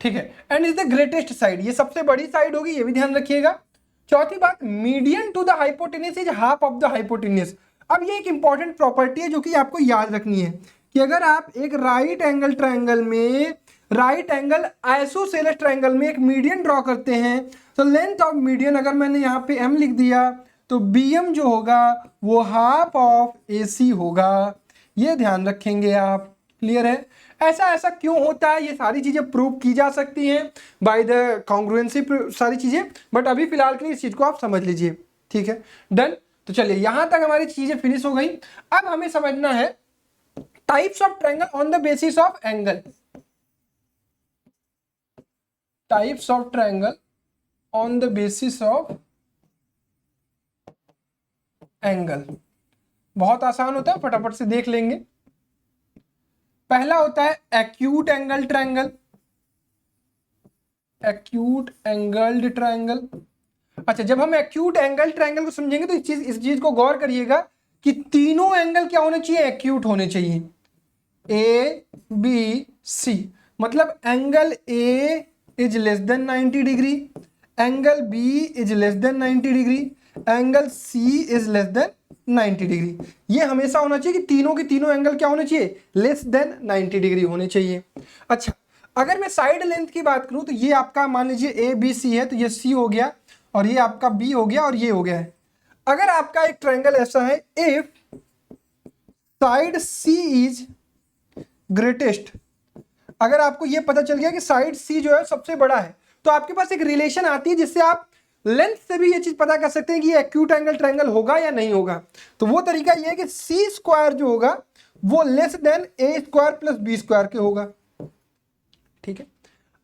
ठीक है, and is the greatest side, ये सबसे बड़ी साइड होगी, ये भी ध्यान रखिएगा। चौथी बात, median to the hypotenuse is half of the hypotenuse. अब ये एक इंपॉर्टेंट प्रॉपर्टी है जो कि आपको याद रखनी है कि अगर आप एक राइट एंगल ट्रायंगल में, राइट एंगल आइसोसेलेस ट्रायंगल में एक मीडियन ड्रॉ करते हैं, तो लेंथ ऑफ मीडियन अगर मैंने यहाँ पे m लिख दिया, तो bm जो होगा वो हाफ ऑफ AC होगा। ये ध्यान रखेंगे आप। क्लियर है, ऐसा क्यों होता है, ये सारी चीजें प्रूव की जा सकती हैं बाय द कॉन्ग्रुएंसी, सारी चीजें, बट अभी फिलहाल के लिए इस चीज को आप समझ लीजिए। ठीक है, डन। तो चलिए यहां तक हमारी चीजें फिनिश हो गई। अब हमें समझना है types of triangle on the basis of angle. Types of triangle on the basis of angle, बहुत आसान होता है, फटाफट से देख लेंगे। पहला होता है acute angle triangle, acute angled triangle. अच्छा, जब हम एक्यूट एंगल ट्रायंगल को समझेंगे तो इस चीज को गौर करिएगा कि तीनों एंगल क्या होने चाहिए, एक्यूट होने चाहिए। ए बी सी, मतलब angle A is less than 90 degree, angle B is less than 90 degree, angle C is less than 90 degree. ये हमेशा होना चाहिए कि तीनों के तीनों एंगल क्या होने चाहिए, लेस देन 90 डिग्री होने चाहिए। अच्छा, अगर मैं साइड लेंथ की बात करूं तो ये आपका मान लीजिए ए बी सी है, तो ये सी हो गया, और ये आपका बी हो गया, और ये हो गया है। अगर आपका एक ट्रायंगल ऐसा है, if side C is greatest, अगर आपको ये पता चल गया कि साइड सी जो है सबसे बड़ा है, तो आपके पास एक रिलेशन आती है जिससे आप लेंथ से भी ये चीज पता कर सकते हैं कि ये एक्यूट एंगल ट्रायंगल होगा या नहीं होगा। तो वो तरीका ये है कि सी स्क्वायर जो होगा वो less than A square plus B square के होगा। ठीक है,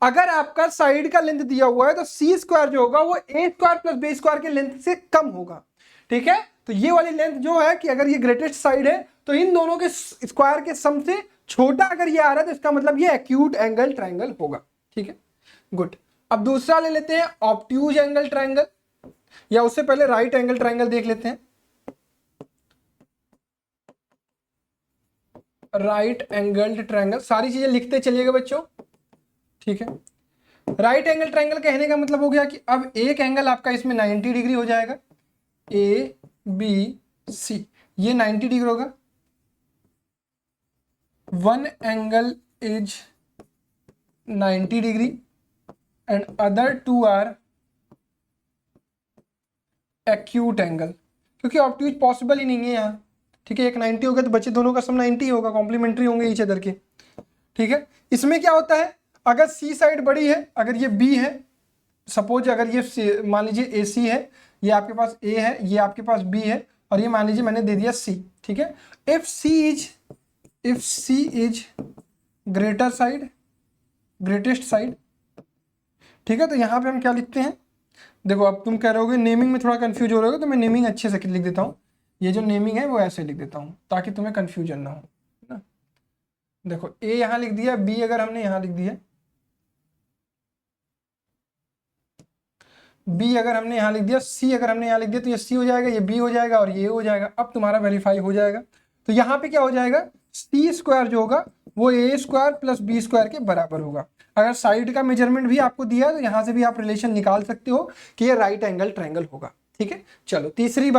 अगर आपका साइड का लेंथ दिया हुआ है तो सी स्क्वायर जो होगा वो ए स्क्वायर प्लस बी स्क्वायर के लेंथ से कम होगा। ठीक है, तो ये वाली लेंथ जो है कि अगर ये ग्रेटेस्ट साइड है तो इन दोनों के स्क्वायर के सम से छोटा अगर ये आ रहा है तो इसका मतलब ये एक्यूट एंगल ट्रायंगल होगा। ठीक है, गुड। अब दूसरा ले लेते हैं ऑब्ट्यूज एंगल ट्रायंगल, या उससे पहले राइट एंगल ट्रायंगल देख लेते हैं। राइट एंगल ट्रायंगल, सारी चीजें लिखते चलिएगा बच्चों, ठीक है। राइट एंगल ट्रायंगल कहने का मतलब हो गया कि अब एक एंगल आपका इसमें 90 डिग्री हो जाएगा, ए बी सी, ये 90 डिग्री होगा। One angle is 90 degree and other two are acute angle, क्योंकि ऑब्ट्यूज पॉसिबल ही नहीं है यहाँ, ठीक है। एक 90 होगा तो बच्चे दोनों का सम 90 होगा, कॉम्प्लीमेंट्री होंगे ईच अदर के, ठीक है। इसमें क्या होता है, अगर सी साइड बड़ी है, अगर ये बी है, सपोज अगर ये मान लीजिए ए सी है, ये आपके पास ए है, ये आपके पास बी है, और ये मान लीजिए मैंने दे दिया सी, ठीक है। If C is greater side, greatest side, ठीक है। तो यहाँ पे हम क्या लिखते हैं, देखो अब तुम कह रहे होगे नेमिंग में थोड़ा कंफ्यूज हो रहे हो, तो मैं नेमिंग अच्छे से लिख देता हूँ। ये जो नेमिंग है वो ऐसे लिख देता हूँ ताकि तुम्हें कंफ्यूजन ना हो ना। देखो ए यहाँ लिख दिया, बी अगर हमने यहाँ लिख दिया, बी अगर हमने यहाँ लिख दिया, सी अगर हमने यहाँ लिख दिया, तो ये सी हो जाएगा, ये बी हो जाएगा और ये हो जाएगा। अब तुम्हारा वेरीफाई हो जाएगा। तो यहाँ पे क्या हो जाएगा, सी स्क्वायर जो होगा वो ए स्क्वायर प्लस बी स्क्वायर के बराबर होगा। अगर साइड का मेजरमेंट भी आपको दिया है तो यहाँ से भी आप रिलेशन निकाल सकते हो कि ये राइट एंगल ट्रायंगल होगा, ठीक है। चलो तीसरी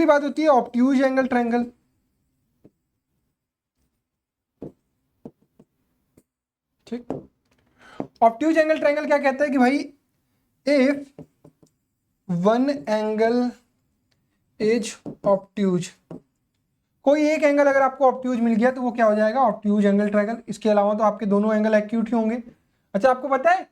बात होती है ऑब्ट्यूज एंगल ट्रायंगल। ठीक, ऑब्ट्यूज एंगल ट्रायंगल क्या कहता है कि भाई if one angle is obtuse, कोई एक एंगल अगर आपको ऑब्ट्यूज मिल गया तो वो क्या हो जाएगा, ऑब्ट्यूज एंगल ट्रायंगल। इसके अलावा तो आपके दोनों एंगल एक्यूट ही होंगे। अच्छा, आपको पता है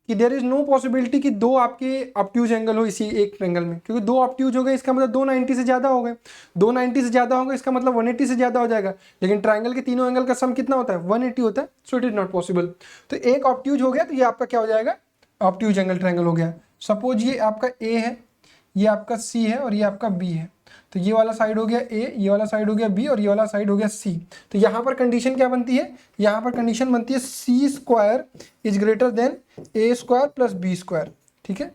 कि देयर इज नो पॉसिबिलिटी कि दो आपके ऑब्ट्यूज एंगल हो इसी एक ट्रायंगल में, क्योंकि दो ऑब्ट्यूज हो गए इसका मतलब 290 से ज्यादा हो गए, 290 से ज्यादा होंगे इसका मतलब 180 से ज्यादा हो जाएगा। लेकिन ट्रायंगल के तीनों एंगल का सम कितना होता है, 180 होता है। So it is not possible. तो एक ऑब्ट्यूज हो गया तो ये आपका क्या हो जाएगा, ऑब्ट्यूज एंगल ट्रायंगल हो गया। सपोज ये आपका ए है, ये आपका सी है और ये आपका बी है। तो ये वाला साइड हो गया ए, ये वाला साइड हो गया बी और ये वाला साइड हो गया सी। तो यहाँ पर कंडीशन क्या बनती है, यहाँ पर कंडीशन बनती है C square is greater than A square plus B square, ठीक है।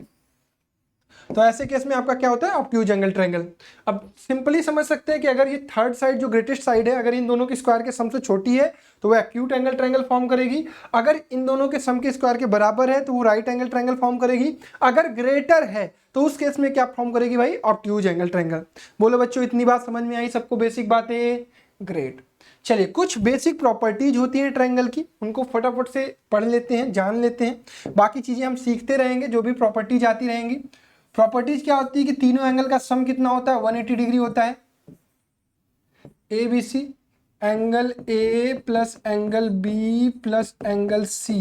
तो ऐसे केस में आपका क्या होता है, ऑब्ट्यूज एंगल ट्रायंगल। अब सिंपली समझ सकते हैं कि अगर ये थर्ड साइड जो ग्रेटेस्ट साइड है, अगर इन दोनों की स्क्वायर के सम से छोटी है तो वो एक्यूट एंगल ट्रायंगल फॉर्म करेगी। अगर इन दोनों के सम के स्क्वायर के बराबर है तो वो राइट एंगल ट्रायंगल फॉर्म करेगी। अगर ग्रेटर है तो उस केस में क्या फॉर्म करेगी भाई, ऑब्ट्यूज एंगल ट्रायंगल। बोलो बच्चों, इतनी बात समझ में आई सबको, बेसिक बातें, ग्रेट। चलिए, कुछ बेसिक प्रॉपर्टीज होती है ट्रायंगल की, उनको फटाफट से पढ़ लेते हैं, जान लेते हैं। बाकी चीजें हम सीखते रहेंगे, जो भी प्रॉपर्टीज आती रहेंगी। प्रॉपर्टीज क्या होती है कि तीनों एंगल का सम कितना होता है, 180 डिग्री होता है। A B C, angle A plus angle B plus angle C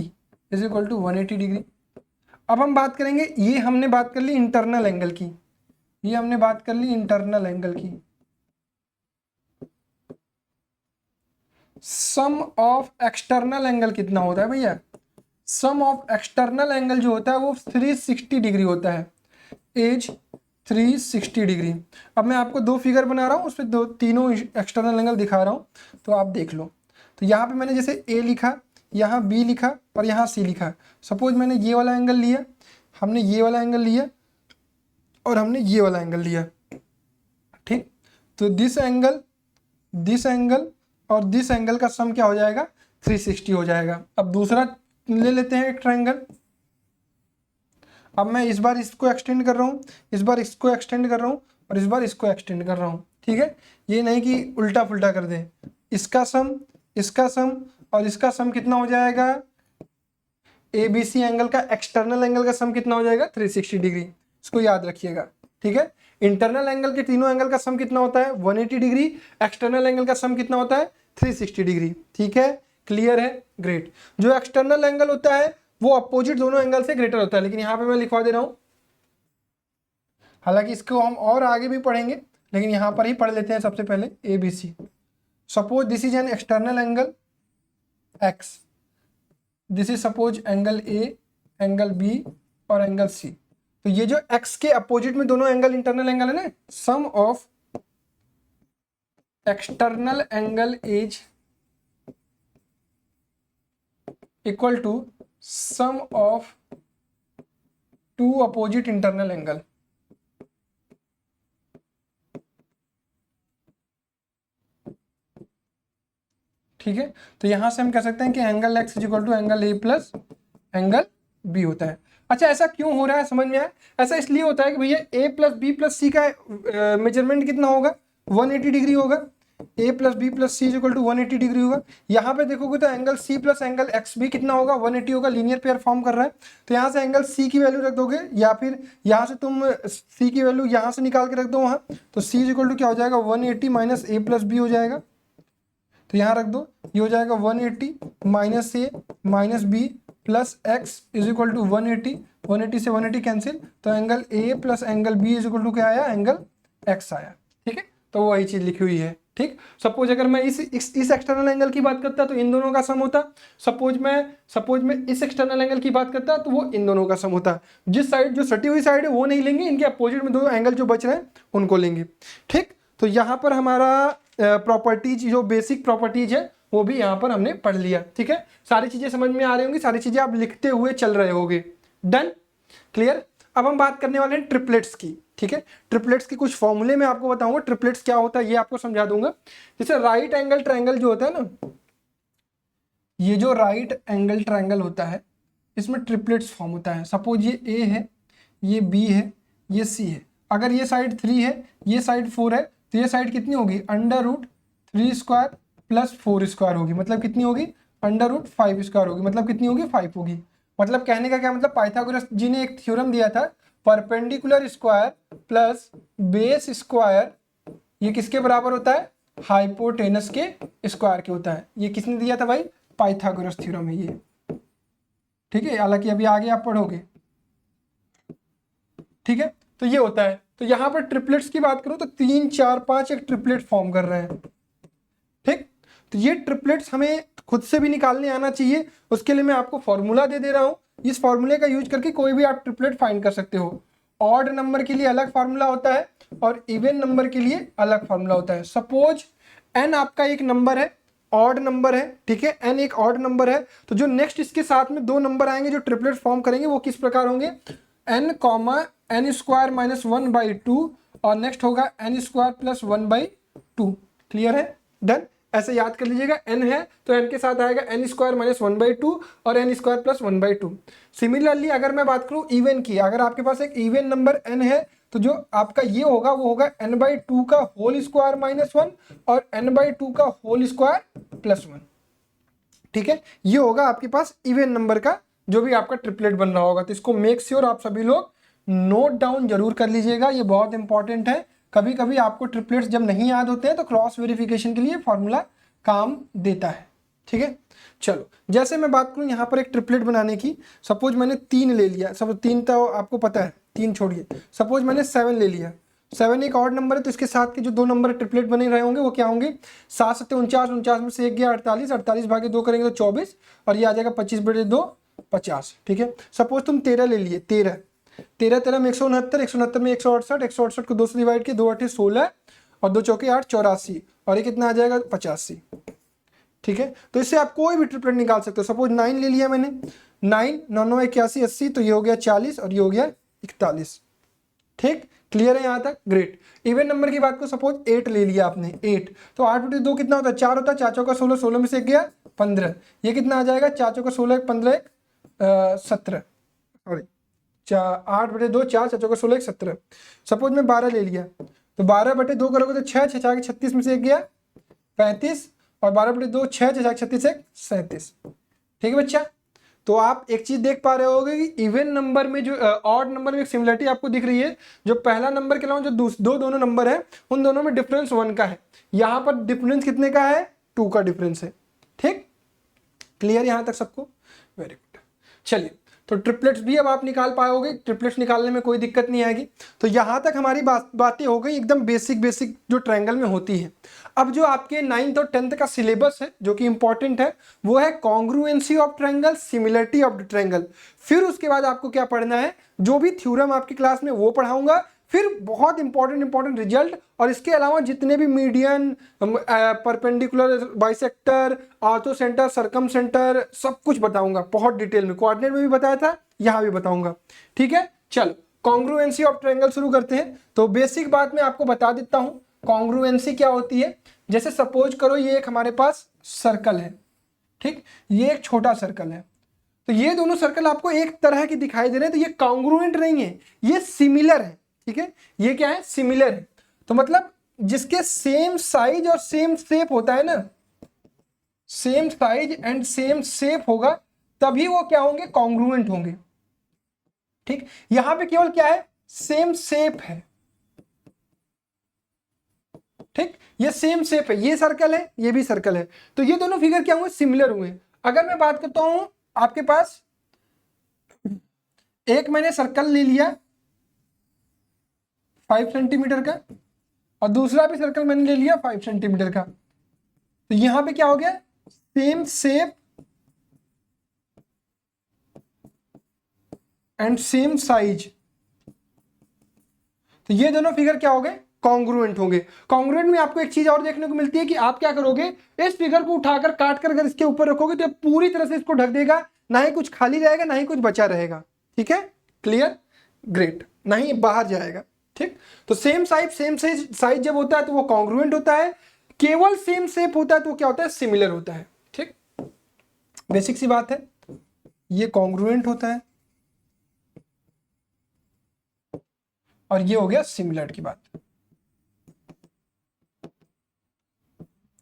is equal to 180 degree. अब हम बात करेंगे, ये हमने बात कर ली इंटरनल एंगल की, ये हमने बात कर ली इंटरनल एंगल की। सम ऑफ एक्सटर्नल एंगल कितना होता है भैया, सम ऑफ एक्सटर्नल एंगल जो होता है वो 360 डिग्री होता है, एज 360 डिग्री। अब मैं आपको दो फिगर बना रहा हूँ, उसमें दो तीनों एक्सटर्नल एंगल दिखा रहा हूँ, तो आप देख लो। तो यहाँ पे मैंने जैसे ए लिखा, यहाँ बी लिखा और यहाँ सी लिखा। सपोज मैंने ये वाला एंगल लिया, हमने ये वाला एंगल लिया और हमने ये वाला एंगल लिया, ठीक। तो दिस एंगल और दिस एंगल का सम क्या हो जाएगा, 360 हो जाएगा। अब दूसरा ले लेते हैं एक ट्रायंगल। अब मैं इस बार इसको एक्सटेंड कर रहा हूँ, इस बार इसको एक्सटेंड कर रहा हूँ और इस बार इसको एक्सटेंड कर रहा हूँ, ठीक है। ये नहीं कि उल्टा पुल्टा कर दें। इसका सम और इसका सम कितना हो जाएगा, ए बी सी एंगल का एक्सटर्नल एंगल का सम कितना हो जाएगा, 360 डिग्री। इसको याद रखिएगा, ठीक है। इंटरनल एंगल के तीनों एंगल का सम कितना होता है, 180 डिग्री। एक्सटर्नल एंगल का सम कितना होता है, 360 डिग्री, ठीक है। क्लियर है, ग्रेट। जो एक्सटर्नल एंगल होता है वो अपोजिट दोनों एंगल से ग्रेटर होता है, लेकिन यहाँ पे मैं लिखवा दे रहा हूँ। हालांकि इसको हम और आगे भी पढ़ेंगे, लेकिन यहाँ पर ही पढ़ लेते हैं सबसे पहले A B C. Suppose this is an external angle X, this is suppose angle A, angle B और एंगल सी। तो ये जो एक्स के अपोजिट में दोनों एंगल इंटरनल एंगल है ना, sum of external angle is equal to sum of two opposite internal angle. ठीक है, तो यहां से हम कह सकते हैं कि angle X is equal to angle A plus angle B होता है। अच्छा, ऐसा क्यों हो रहा है समझ में आया? ऐसा इसलिए होता है कि भैया A plus B plus C का मेजरमेंट कितना होगा, 180 डिग्री होगा। A plus B plus C is equal to 180 degree होगा। यहाँ पे देखोगे तो angle C plus angle X भी कितना होगा, 180 होगा। लीनियर पेयर फॉर्म कर रहा है, तो यहाँ से एंगल सी की वैल्यू रख दोगे, या फिर यहाँ से तुम सी की वैल्यू यहाँ से निकाल के रख दो वहाँ, तो सी इज इक्वल टू क्या हो जाएगा, 180 माइनस ए प्लस बी हो जाएगा। तो यहाँ रख दो, ये हो जाएगा 180 minus A minus B plus X is equal to 180, 180 से 180 कैंसिल, तो angle A plus angle B is equal to क्या आया, एंगल एक्स आया। ठीक है, तो वही चीज लिखी हुई है। ठीक, सपोज अगर मैं इस एक्सटर्नल एंगल की बात करता तो इन दोनों का सम होता। सपोज मैं इस एक्सटर्नल एंगल की बात करता तो वो इन दोनों का सम होता। जिस साइड जो सटी हुई साइड है वो नहीं लेंगे, इनके अपोजिट में दो एंगल जो बच रहे हैं उनको लेंगे। ठीक, तो यहाँ पर हमारा प्रॉपर्टीज, जो बेसिक प्रॉपर्टीज है वो भी यहाँ पर हमने पढ़ लिया। ठीक है, सारी चीजें समझ में आ रही होंगी, सारी चीजें आप लिखते हुए चल रहे होगे। Done, clear. अब हम बात करने वाले हैं ट्रिपलेट्स की। ठीक है, ट्रिपलेट्स के कुछ फॉर्मूले मैं आपको बताऊंगा, ट्रिपलेट्स क्या होता है ये आपको समझा दूंगा। जैसे राइट एंगल ट्रायंगल जो होता है ना, ये जो राइट एंगल ट्रायंगल होता है इसमें ट्रिपलेट्स फॉर्म होता है। सपोज ये ए है, ये बी है, ये सी है। अगर ये साइड 3 है, ये साइड 4 है, तो ये साइड कितनी होगी, √3 स्क्वायर प्लस 4 स्क्वायर होगी। मतलब कितनी होगी, √5 स्क्वायर होगी। मतलब कितनी होगी, 5 होगी। मतलब कहने का क्या मतलब, पाइथागोरस जी ने एक थ्योरम दिया था, perpendicular square plus base square ये किसके बराबर होता है, हाइपोटेनस के स्क्वायर के होता है। ये किसने दिया था भाई, पाइथागोरस थ्योरम है ये। ठीक है, हालांकि अभी आगे आप पढ़ोगे। ठीक है, तो ये होता है। तो यहां पर ट्रिपलेट्स की बात करूं तो 3 4 5 एक ट्रिपलेट फॉर्म कर रहे हैं। ठीक, तो ये ट्रिपलेट्स हमें खुद से भी निकालने आना चाहिए, उसके लिए मैं आपको फॉर्मूला दे रहा हूं। इस फॉर्मूले का यूज करके कोई भी आप ट्रिपलेट फाइंड कर सकते हो। ऑड नंबर के लिए अलग फॉर्मूला होता है और इवन नंबर के लिए अलग फॉर्मूला होता है। सपोज n आपका एक नंबर है, ऑड नंबर है। ठीक है, n एक ऑड नंबर है, तो जो नेक्स्ट इसके साथ में दो नंबर आएंगे जो ट्रिपलेट फॉर्म करेंगे वो किस प्रकार होंगे, n n स्क्वायर माइनस 1/2 और नेक्स्ट होगा n स्क्वायर प्लस 1/2। क्लियर है, डन। ऐसे याद कर लीजिएगा, n है तो n के साथ आएगा n स्क्वायर माइनस 1/2 और n स्क्वायर प्लस 1/2। सिमिलरली अगर मैं बात करूं इवन की, अगर आपके पास एक इवन नंबर n है तो जो आपका ये होगा वो होगा n/2 का होल स्क्वायर माइनस 1 और n/2 का होल स्क्वायर प्लस 1। ठीक है, ये होगा आपके पास इवन नंबर का जो भी आपका ट्रिपलेट बन रहा होगा। तो इसको मेक श्योर आप सभी लोग नोट डाउन जरूर कर लीजिएगा, ये बहुत इंपॉर्टेंट है। कभी कभी आपको ट्रिपलेट्स जब नहीं याद होते हैं तो क्रॉस वेरिफिकेशन के लिए फॉर्मूला काम देता है। ठीक है, चलो जैसे मैं बात करूं यहाँ पर एक ट्रिपलेट बनाने की। सपोज मैंने 3 ले लिया, सब 3 तो आपको पता है, 3 छोड़िए। सपोज मैंने 7 ले लिया, 7 एक ऑड नंबर है, तो इसके साथ के जो दो नंबर ट्रिपलेट बने रहे होंगे वो क्या होंगे, 7 7 49, 49 में से 1 गया 48, 48 भागे 2 करेंगे तो 24 और ये आ जाएगा 25/2 50। ठीक है, सपोज तुम 13 ले लिए, 13 13 में 169, 169 में 168, 168 को 2 से डिवाइड किया, 2 8 16 और 2 चौके 8 84 और ये कितना आ जाएगा 85। ठीक है, तो इससे आप कोई भी ट्रिपलेट निकाल सकते हो। सपोज 9 ले लिया मैंने, 9 9 9 81 80, तो ये हो गया 40 और ये हो गया 41। ठीक, क्लियर है यहाँ तक, ग्रेट। इवन नंबर की बात को सपोज 8 ले लिया आपने, 8 तो 8/2 कितना होता है, 4 होता है, 4 चौका 16, 16 में से 1 गया 15, ये कितना आ जाएगा 4 चौका 16 15 17, सॉरी 8/2 4 4 चौका 16 17। सपोज मैं 12 ले लिया, तो 12/2 करोगे तो 6 6 36 में से 1 गया 35 और 12/2 6 6 36 1 37। ठीक है बच्चा, तो आप एक चीज देख पा रहे होगे कि इवन नंबर में जो ऑड नंबर में एक सिमिलरिटी आपको दिख रही है, जो पहला नंबर के अलावा जो दोनों नंबर है उन दोनों में डिफरेंस 1 का है। यहाँ पर डिफरेंस कितने का है, 2 का डिफरेंस है। ठीक, क्लियर यहाँ तक सबको, वेरी गुड। चलिए, तो ट्रिपलेट्स भी अब आप निकाल पाओगे, ट्रिपलेट्स निकालने में कोई दिक्कत नहीं आएगी। तो यहाँ तक हमारी बातें हो गई एकदम बेसिक जो ट्रायंगल में होती है। अब जो आपके 9th और 10th का सिलेबस है जो कि इंपॉर्टेंट है वो है congruency of triangle, similarity of the triangle. फिर उसके बाद आपको क्या पढ़ना है, जो भी थ्योरम आपकी क्लास में वो पढ़ाऊंगा, फिर बहुत इंपॉर्टेंट रिजल्ट, और इसके अलावा जितने भी median, perpendicular, bisector, ortho centre, circum centre, सब कुछ बताऊंगा बहुत डिटेल में। कोऑर्डिनेट में भी बताया था, यहां भी बताऊंगा। ठीक है, चलो कॉन्ग्रुएंसी ऑफ ट्रायंगल शुरू करते हैं। तो बेसिक बात मैं आपको बता देता हूं, कॉन्ग्रुएंसी क्या होती है। जैसे सपोज करो ये एक हमारे पास सर्कल है, ठीक, ये एक छोटा सर्कल है, तो ये दोनों सर्कल आपको एक तरह के दिखाई दे रहे हैं, तो ये कॉन्ग्रुएंट नहीं है, ये सिमिलर है। ठीक है, ये क्या है, सिमिलर है। तो मतलब जिसके सेम साइज और सेम शेप होता है ना, same size and same shape होगा, तभी वो क्या होंगे, कॉन्ग्रुएंट होंगे। ठीक, यहां पे केवल क्या है, सेम शेप है। ठीक, ये सेम शेप है, ये सर्कल है, ये भी सर्कल है, तो ये दोनों फिगर क्या हुए, सिमिलर हुए। अगर मैं बात करता हूं आपके पास, एक मैंने सर्कल ले लिया 5 सेंटीमीटर का, और दूसरा भी सर्कल मैंने ले लिया 5 सेंटीमीटर का, तो यहां पे क्या हो गया, same shape and same size, तो ये दोनों फिगर क्या हो गए, कॉन्ग्रुएंट होंगे। कॉन्ग्रुएंट में आपको एक चीज और देखने को मिलती है कि आप क्या करोगे, इस फिगर को उठाकर काट कर अगर इसके ऊपर रखोगे तो पूरी तरह से इसको ढक देगा, ना ही कुछ खाली रहेगा ना ही कुछ बचा रहेगा। ठीक है, क्लियर, ग्रेट, ना ही बाहर जाएगा। ठीक, तो सेम साइज जब होता है तो वो कॉन्ग्रुएंट होता है, केवल सेम शेप होता है तो क्या होता है, सिमिलर होता है। ठीक, बेसिक सी बात है, ये कॉन्ग्रुएंट होता है और ये हो गया सिमिलर की बात।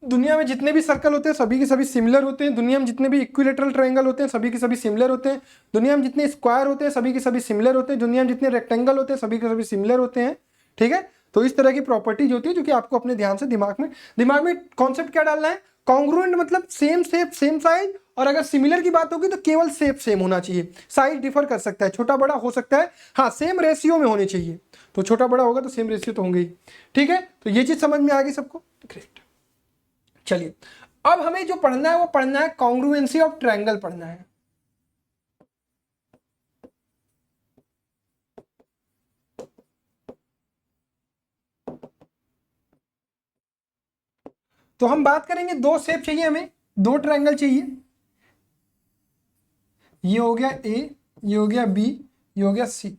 दुनिया में जितने भी सर्कल होते हैं सभी के सभी सिमिलर होते हैं, दुनिया में जितने भी इक्विलेटरल ट्रायंगल होते हैं सभी के सभी सिमिलर होते हैं, दुनिया में जितने स्क्वायर होते हैं सभी के सभी सिमिलर होते हैं, दुनिया में जितने रेक्टेंगल होते हैं सभी के सभी सिमिलर होते हैं। ठीक है, तो इस तरह की प्रॉपर्टीज होती है जो कि आपको अपने ध्यान से दिमाग में कॉन्सेप्ट क्या डालना है, कॉन्ग्रुएंट मतलब सेम शेप सेम साइज, और अगर सिमिलर की बात होगी तो केवल शेप सेम होना चाहिए, साइज डिफर कर सकता है, छोटा बड़ा हो सकता है, हाँ सेम रेशियो में होने चाहिए, तो छोटा बड़ा होगा तो सेम रेशियो तो होंगे ही। ठीक है, तो ये चीज समझ में आ गई सबको, ग्रेट। चलिए अब हमें जो पढ़ना है वो पढ़ना है कॉन्ग्रुएंसी ऑफ ट्रायंगल पढ़ना है। तो हम बात करेंगे, दो शेप चाहिए हमें, दो ट्रायंगल चाहिए, ये हो गया ए, ये हो गया बी, ये हो गया सी।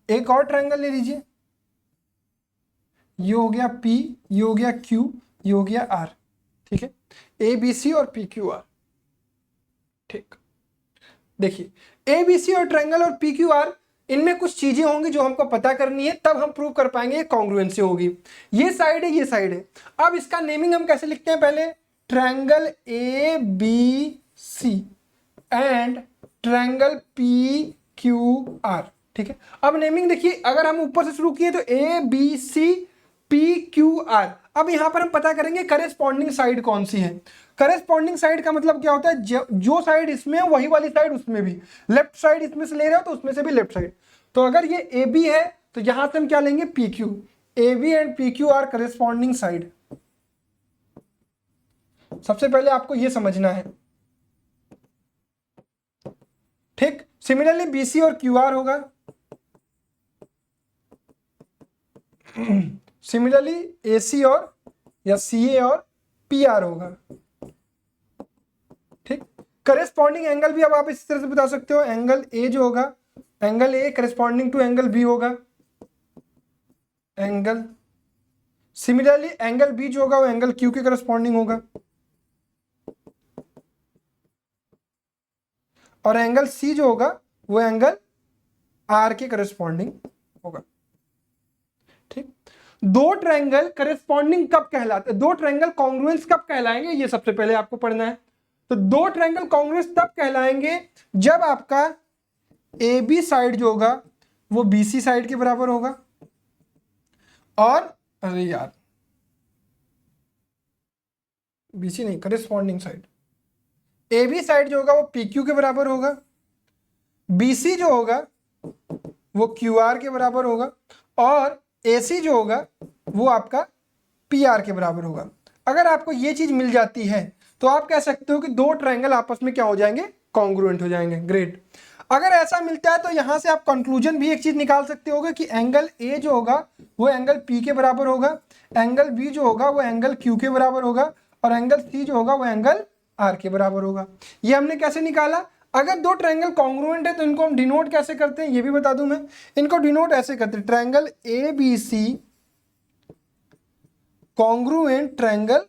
एक और ट्रायंगल ले लीजिए, ये हो गया पी, ये हो गया क्यू, ये हो गया आर। ठीक है, ए बी सी और पी क्यू आर। ठीक, देखिए ए बी सी और ट्रायंगल और पी क्यू आर, इनमें कुछ चीजें होंगी जो हमको पता करनी है, तब हम प्रूव कर पाएंगे कॉन्ग्रुएंसी होगी। ये साइड है, ये साइड है। अब इसका नेमिंग हम कैसे लिखते हैं, पहले triangle A B C and triangle P Q R. ठीक है, अब नेमिंग देखिए, अगर हम ऊपर से शुरू किए तो A B C P Q R. अब यहां पर हम पता करेंगे करेस्पॉन्डिंग साइड कौन सी है। करेस्पॉन्डिंग साइड का मतलब क्या होता है, जो साइड इसमें है वही वाली साइड उसमें भी, लेफ्ट साइड इसमें से ले रहे हो तो उसमें से भी लेफ्ट साइड। तो अगर ये ए बी है तो यहां से हम क्या लेंगे, P Q. A B and P Q are corresponding side. सबसे पहले आपको यह समझना है। ठीक, सिमिलरली बीसी और क्यू आर होगा, सिमिलरली एसी और या सीए और पी आर होगा। ठीक, करेस्पॉन्डिंग एंगल भी अब आप इस तरह से बता सकते हो, एंगल ए जो होगा, angle A corresponding to angle B होगा, एंगल सिमिलरली एंगल बी जो होगा वो एंगल क्यू के करेस्पॉन्डिंग होगा, और एंगल सी जो होगा वो एंगल आर के करेस्पॉन्डिंग होगा। ठीक, दो ट्रायंगल करेस्पॉन्डिंग कब कहलाते, दो ट्रायंगल कॉन्ग्रुएंस कब कहलाएंगे, ये सबसे पहले आपको पढ़ना है। तो दो ट्रायंगल कॉन्ग्रुएंस तब कहलाएंगे जब आपका ए बी साइड जो होगा वो बी सी साइड के बराबर होगा, और अरे यार बी सी नहीं, corresponding side, A B side जो होगा वो पी क्यू के बराबर होगा, बी सी जो होगा वो क्यू आर के बराबर होगा, और ए सी जो होगा वो आपका पी आर के बराबर होगा। अगर आपको ये चीज मिल जाती है तो आप कह सकते हो कि दो ट्रायंगल आपस में क्या हो जाएंगे, कॉन्ग्रुएंट हो जाएंगे। ग्रेट। अगर ऐसा मिलता है तो यहां से आप कंक्लूजन भी एक चीज निकाल सकते होगे कि एंगल ए जो होगा वो एंगल पी के बराबर होगा, एंगल बी जो होगा वो एंगल क्यू के बराबर होगा, और एंगल सी जो होगा वो एंगल आर के बराबर होगा। ये हमने कैसे निकाला? अगर दो ट्रायंगल कॉन्ग्रुएंट है तो इनको हम डिनोट कैसे करते हैं ये भी बता दूं मैं। इनको डिनोट ऐसे करते हैं, triangle A B C congruent triangle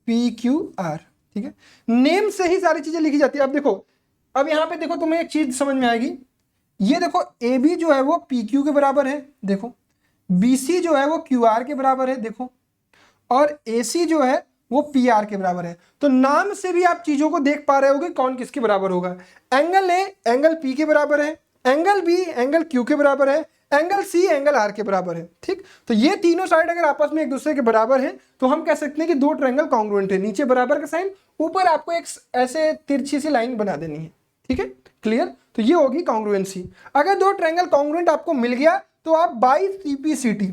P Q R. ठीक है, नेम से ही सारी चीजें लिखी जाती है। अब देखो, अब यहां पे देखो तुम्हें एक चीज समझ में आएगी। ये देखो ए बी जो है वो पी क्यू के बराबर है, देखो बी सी जो है वो क्यू आर के बराबर है, देखो, और ए सी जो है वो पी आर के बराबर है। तो नाम से भी आप चीजों को देख पा रहे होगे कौन किसके बराबर होगा। एंगल ए एंगल पी के बराबर है, एंगल बी एंगल क्यू के बराबर है, एंगल सी एंगल आर के बराबर है। ठीक, तो ये तीनों साइड अगर आपस में एक दूसरे के बराबर हैं तो हम कह सकते हैं कि दो ट्रायंगल कॉन्ग्रुएंट है। नीचे बराबर का साइन, ऊपर आपको एक ऐसे तिरछी सी लाइन बना देनी है। ठीक है, क्लियर? तो ये होगी कॉन्ग्रुएंसी। अगर दो ट्रायंगल कॉन्ग्रुएंट आपको मिल गया तो आप by CPCT,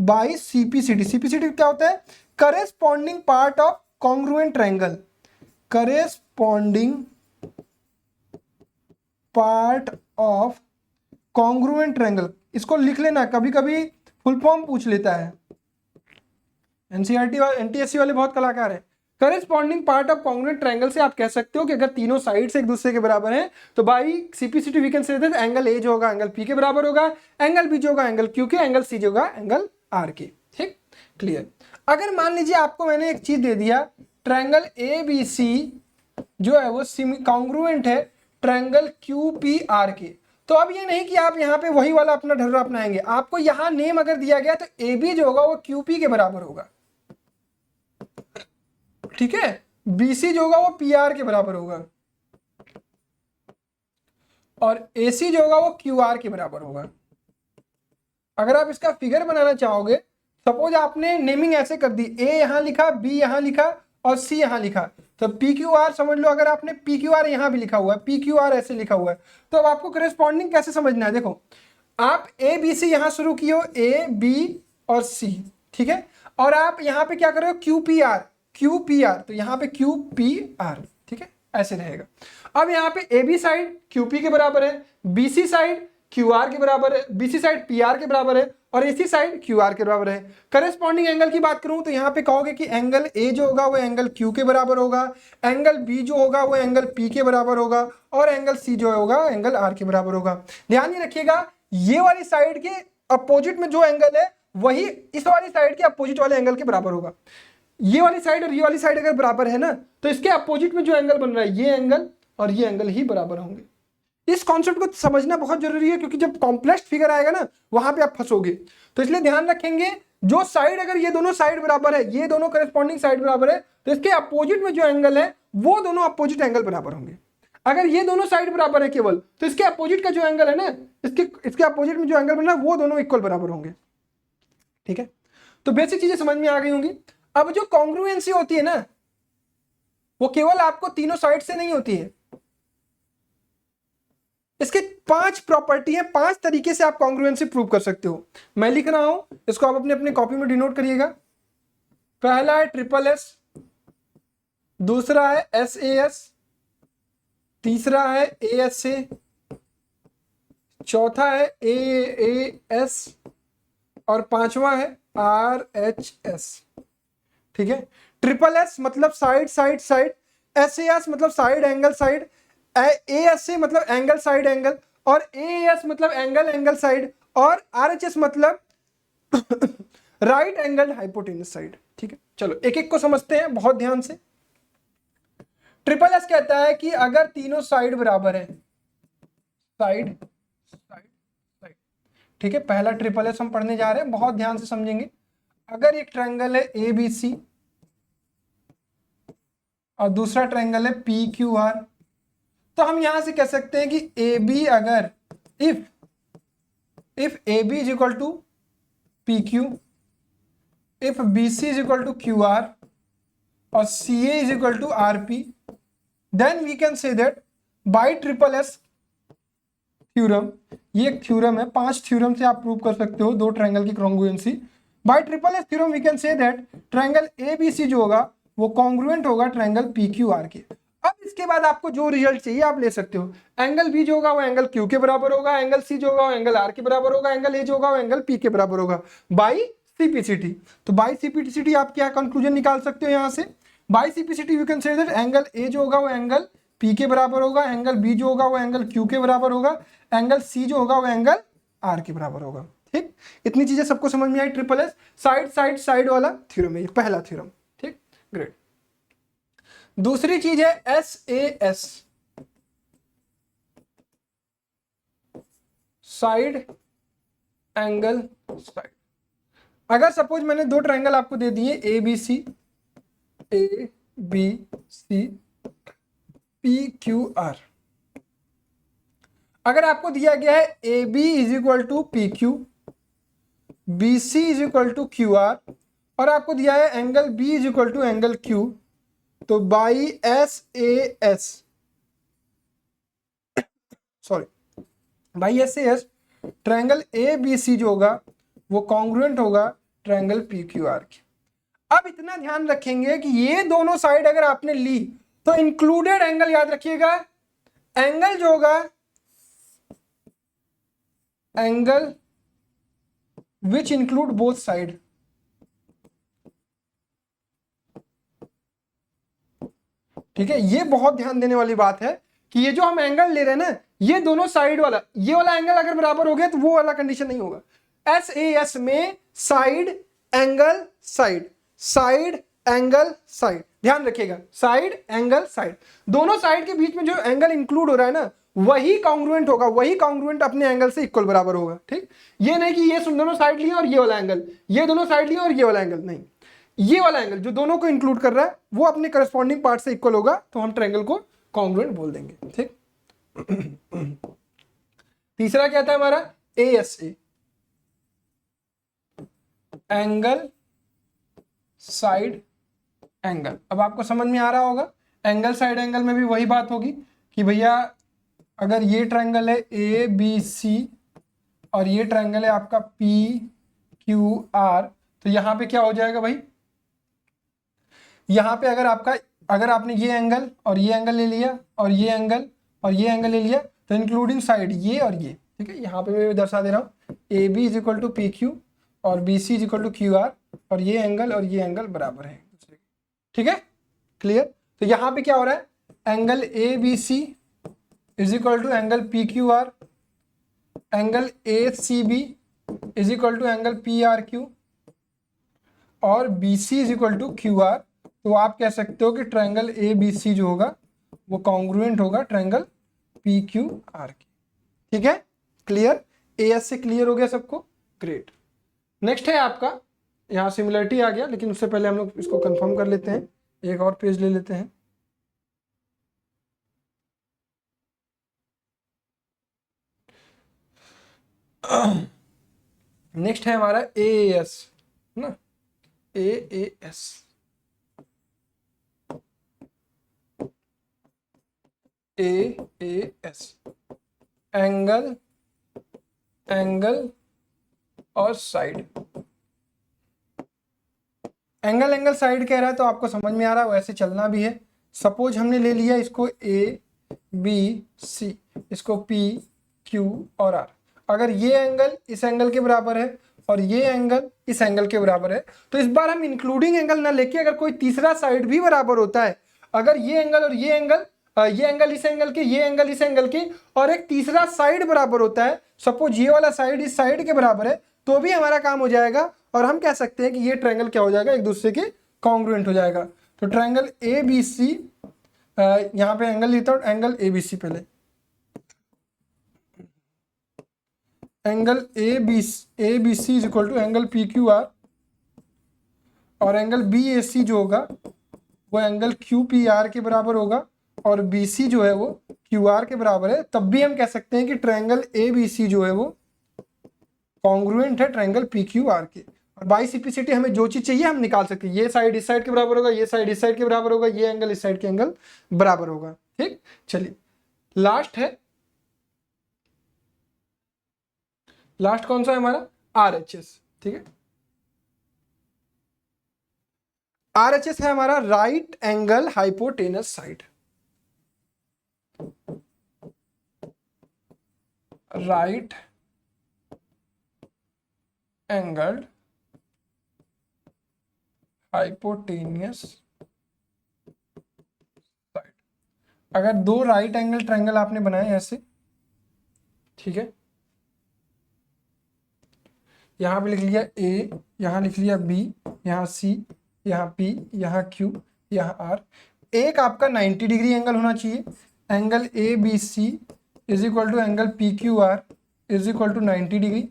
by CPCT, CPCT क्या होता है? Corresponding part of congruent triangle, corresponding part of congruent triangle. इसको लिख लेना, कभी कभी फुल फॉर्म पूछ लेता है, एनसीईआरटी एनटीएससी वाले बहुत कलाकार हैं। Corresponding part of congruent triangle से आप कह सकते हो कि अगर तीनों साइड्स एक दूसरे के बराबर हैं तो by CPCT we can say that angle A जो होगा एंगल पी के बराबर होगा, एंगल बी जो होगा एंगल क्यू के, एंगल सी जो होगा एंगल आर के। ठीक, क्लियर? अगर मान लीजिए आपको मैंने एक चीज दे दिया, ट्रायंगल ए बी सी जो है वो कॉन्ग्रुएंट है ट्रायंगल क्यू पी आर के, तो अब ये नहीं कि आप यहाँ पे वही वाला अपना ढर्रा अपनाएंगे। आपको यहाँ नेम अगर दिया गया तो ए बी जो होगा वो क्यू पी के बराबर होगा, ठीक है, बीसी जो होगा वो पी आर के बराबर होगा, और एसी जो होगा वो क्यू आर के बराबर होगा। अगर आप इसका फिगर बनाना चाहोगे, सपोज आपने नेमिंग ऐसे कर दी, ए यहां लिखा, बी यहां लिखा और सी यहां लिखा, तो पी क्यू आर समझ लो। अगर आपने पी क्यू आर यहां भी लिखा हुआ है, पी क्यू आर ऐसे लिखा हुआ है, तो अब आपको करेस्पॉन्डिंग कैसे समझना है? देखो, आप ए बी सी यहां शुरू किए हो, ए बी और सी, ठीक है, और आप यहां पे क्या कर रहे हो? Q P R, Q P R, तो यहां पे क्यू पी आर, ठीक है, ऐसे रहेगा। अब यहाँ पे A B side Q P के बराबर है, B C side Q R के बराबर है, बीसी साइड पी आर के बराबर है, और एसी साइड क्यू आर के बराबर है। करेस्पॉन्डिंग एंगल की बात करूं तो यहाँ पे कहोगे कि एंगल ए जो होगा वो एंगल क्यू के बराबर होगा, एंगल बी जो होगा वो एंगल पी के बराबर होगा, और एंगल सी जो होगा एंगल आर के बराबर होगा। ध्यान ये रखिएगा, ये वाली साइड के अपोजिट में जो एंगल है वही इस वाली साइड के अपोजिट वाले एंगल के बराबर होगा। ये वाली साइड और ये वाली साइड अगर बराबर है ना, तो इसके अपोजिट में जो एंगल बन रहा है ये एंगल और ये एंगल ही बराबर होंगे। इस कॉन्सेप्ट को समझना बहुत जरूरी है, क्योंकि जब कॉम्प्लेक्स फिगर आएगा ना वहां पे आप फंसोगे। तो इसलिए ध्यान रखेंगे, जो साइड अगर ये दोनों साइड बराबर है, ये दोनों करेस्पॉन्डिंग साइड बराबर है, तो इसके अपोजिट में जो एंगल है वो दोनों अपोजिट एंगल बराबर होंगे। अगर ये दोनों साइड बराबर है केवल, तो इसके अपोजिट का जो एंगल है ना, इसके अपोजिट में जो एंगल बना वो दोनों इक्वल बराबर होंगे। ठीक है, तो बेसिक चीजें समझ में आ गई होंगी। अब जो कॉन्ग्रुएंसी होती है ना, वो केवल आपको तीनों साइड से नहीं होती है, इसके 5 प्रॉपर्टी है, 5 तरीके से आप कॉन्ग्रुएंसी प्रूव कर सकते हो। मैं लिख रहा हूं, इसको आप अपने अपने कॉपी में डिनोट करिएगा। पहला है ट्रिपल एस, दूसरा है एस ए एस, तीसरा है ए एस ए, चौथा है ए ए एस, और पांचवा है आर एच एस। ठीक है, ट्रिपल एस मतलब side side side, S A S मतलब side angle side, A S से मतलब एंगल साइड एंगल, और ए एस मतलब एंगल एंगल साइड, और आर एच एस मतलब राइट एंगल हाइपोटेन्यूस साइड। ठीक है, चलो एक एक को समझते हैं बहुत ध्यान से। ट्रिपल एस कहता है कि अगर तीनों साइड बराबर है, साइड साइड साइड, ठीक है, पहला ट्रिपल एस हम पढ़ने जा रहे हैं, बहुत ध्यान से समझेंगे। अगर एक ट्रायंगल है ए बी सी और दूसरा ट्रायंगल है पी क्यू आर, तो हम यहां से कह सकते हैं कि ए बी अगर if A B is equal to P Q, if B C is equal to Q R, और C A is equal to R P, then we can say that by triple S theorem, ये एक थ्योरम है, 5 थ्योरम से आप प्रूव कर सकते हो दो ट्रायंगल की congruency. By triple S theorem we can say that triangle A B C जो होगा वो कॉन्ग्रुएंट होगा ट्रायंगल पी क्यू आर के। अब इसके बाद आपको जो रिजल्ट चाहिए आप ले सकते हो। एंगल बी जो होगा वो एंगल क्यू के बराबर होगा, एंगल सी जो होगा वो एंगल आर के बराबर होगा, एंगल ए जो होगा वो एंगल पी के बराबर होगा बाई सीपीसीटी। तो बाई सीपीसीटी आप क्या कंक्लूजन निकाल सकते हो यहां से, by CPCT you can say that angle A जो होगा वो एंगल पी के बराबर होगा, एंगल बी जो होगा वो एंगल क्यू के बराबर होगा, एंगल सी जो होगा वो एंगल आर के बराबर होगा। ठीक, इतनी चीजें सबको समझ में आई। Triple S side side side वाला थ्योरम है, ये पहला थ्योरम। ठीक, ग्रेट। दूसरी चीज है S A S, side angle side. अगर सपोज मैंने दो ट्रायंगल आपको दे दिए A B C P Q R, अगर आपको दिया गया है A B is equal to P Q, B C is equal to Q R, और आपको दिया है angle B is equal to angle Q, तो by S A S, sorry by S A S, triangle A B C जो होगा वो कॉन्ग्रुएंट होगा ट्रायंगल पी क्यू आर के। अब इतना ध्यान रखेंगे कि ये दोनों साइड अगर आपने ली तो इंक्लूडेड एंगल याद रखिएगा, एंगल जो होगा angle which include both side, ठीक है। ये बहुत ध्यान देने वाली बात है कि ये जो हम एंगल ले रहे हैं ना, ये दोनों साइड वाला, ये वाला एंगल अगर बराबर हो गया तो वो वाला कंडीशन नहीं होगा। एस ए एस में side angle side, side angle side, ध्यान रखिएगा, साइड एंगल साइड, दोनों साइड के बीच में जो एंगल इंक्लूड हो रहा है ना वही कॉन्ग्रुएंट होगा, वही कॉन्ग्रुएंट अपने एंगल से इक्वल बराबर होगा। ठीक, ये नहीं कि ये दोनों साइड लिए और ये वाला एंगल, ये दोनों साइड लिए और ये वाला एंगल, नहीं, ये वाला एंगल जो दोनों को इंक्लूड कर रहा है वो अपने करस्पॉन्डिंग पार्ट से इक्वल होगा, तो हम ट्रायंगल को कॉन्ग्रुएंट बोल देंगे। ठीक, तीसरा क्या था हमारा A S A, angle side angle. अब आपको समझ में आ रहा होगा, एंगल साइड एंगल में भी वही बात होगी कि भैया अगर ये ट्रायंगल है ए बी सी और ये ट्रायंगल है आपका पी क्यू आर, तो यहां पे क्या हो जाएगा भाई, यहां पे अगर आपने ये एंगल और ये एंगल ले लिया और ये एंगल और ये एंगल ले लिया, तो इंक्लूडिंग साइड ये और ये, ठीक है। यहाँ पे मैं दर्शा दे रहा हूँ A B is equal to P Q और B C is equal to Q R, और ये एंगल बराबर है, ठीक है, क्लियर। तो यहाँ पे क्या हो रहा है, angle A B C is equal to angle P Q R, angle A C B is equal to angle P R Q, और B C is equal to Q R. तो आप कह सकते हो कि ट्रायंगल ए बी सी जो होगा वो कॉन्ग्रुएंट होगा ट्रायंगल पी क्यू आर के, ठीक है, क्लियर। ए एस से क्लियर हो गया सबको, ग्रेट। नेक्स्ट है आपका, यहाँ सिमिलरिटी आ गया, लेकिन उससे पहले हम लोग इसको कंफर्म कर लेते हैं, एक और पेज ले लेते हैं। नेक्स्ट है हमारा ए एस ना, A S, A S, angle और साइड। एंगल साइड कह रहा है तो आपको समझ में आ रहा है, वैसे चलना भी है। सपोज हमने ले लिया इसको ए बी सी, इसको पी क्यू और आर, अगर ये एंगल इस एंगल के बराबर है और ये एंगल इस एंगल के बराबर है, तो इस बार हम इंक्लूडिंग एंगल ना लेके अगर कोई तीसरा साइड भी बराबर होता है, अगर ये एंगल और ये एंगल इस एंगल के, ये एंगल इस एंगल के, और एक तीसरा साइड बराबर होता है, सपोज ये वाला साइड इस साइड के बराबर है, तो भी हमारा काम हो जाएगा, और हम कह सकते हैं कि ये ट्रायंगल क्या हो जाएगा, एक दूसरे के कॉन्ग्रुएंट हो जाएगा। तो ट्रायंगल ए बी सी, यहाँ पे एंगल लेता हूँ, एंगल ए बी सी पहले, angle A B C is equal to angle P Q R, और एंगल बी ए सी जो होगा वो एंगल क्यू पी आर के बराबर होगा, और बी सी जो है वो क्यू आर के बराबर है। तब भी हम कह सकते हैं कि ट्रायंगल ए बी सी जो है वो कॉन्ग्रुएंट है ट्रायंगल पी क्यू आर के। और बाई सीपीसीटी हमें जो चीज चाहिए हम निकाल सकते हैं, ये साइड इस साइड के बराबर होगा, ये साइड इस साइड के बराबर होगा, ये एंगल इस साइड के एंगल बराबर होगा। ठीक, चलिए लास्ट है, लास्ट कौन सा है हमारा, आर एच एस। ठीक है, आर एच एस है हमारा right angle hypotenuse side. Right angled hypotenuse side. अगर दो राइट एंगल ट्रायंगल आपने बनाए ऐसे, ठीक है, यहां पे लिख लिया ए, यहां लिख लिया बी, यहां सी, यहां पी, यहां क्यू, यहां आर। एक आपका 90 डिग्री एंगल होना चाहिए, angle A B C is equal to angle P Q R is equal to 90 degree.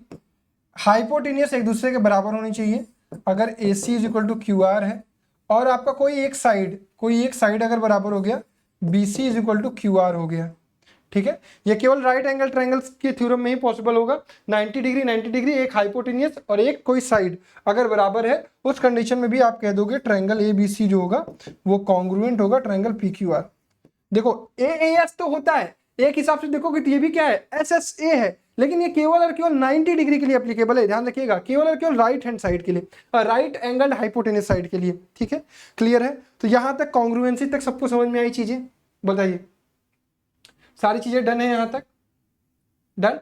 Hypotenuse एक दूसरे के बराबर होनी चाहिए, अगर A C is equal to Q R है, और आपका कोई एक साइड अगर बराबर हो गया, B C is equal to Q R हो गया, ठीक है। ये केवल राइट एंगल ट्रायंगल्स के थ्योरम में ही पॉसिबल होगा। 90 डिग्री, एक हाइपोटेनियस और एक कोई साइड अगर बराबर है, उस कंडीशन में भी आप कह दोगे ट्रायंगल ए बी सी जो होगा वो कॉन्ग्रुएंट होगा ट्रायंगल पी क्यू आर। देखो ए एस तो होता है, एक हिसाब से देखोगे तो ये भी क्या है, एस एस ए है, लेकिन ये केवल और केवल 90 डिग्री के लिए एप्लीकेबल है, ध्यान रखिएगा, केवल और केवल राइट हैंड साइड के लिए, राइट एंगल हाइपोटेनियस साइड के लिए, ठीक है। क्लियर है? तो यहां तक कॉन्ग्रुएंसी तक सबको समझ में आई चीजें? बताइए, सारी चीजें डन है यहां तक? डन?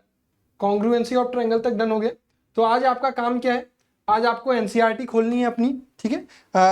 कॉन्ग्रुएंसी ऑफ ट्रायंगल तक डन हो गया। तो आज आपका काम क्या है? आज आपको एनसीईआरटी खोलनी है अपनी, ठीक है,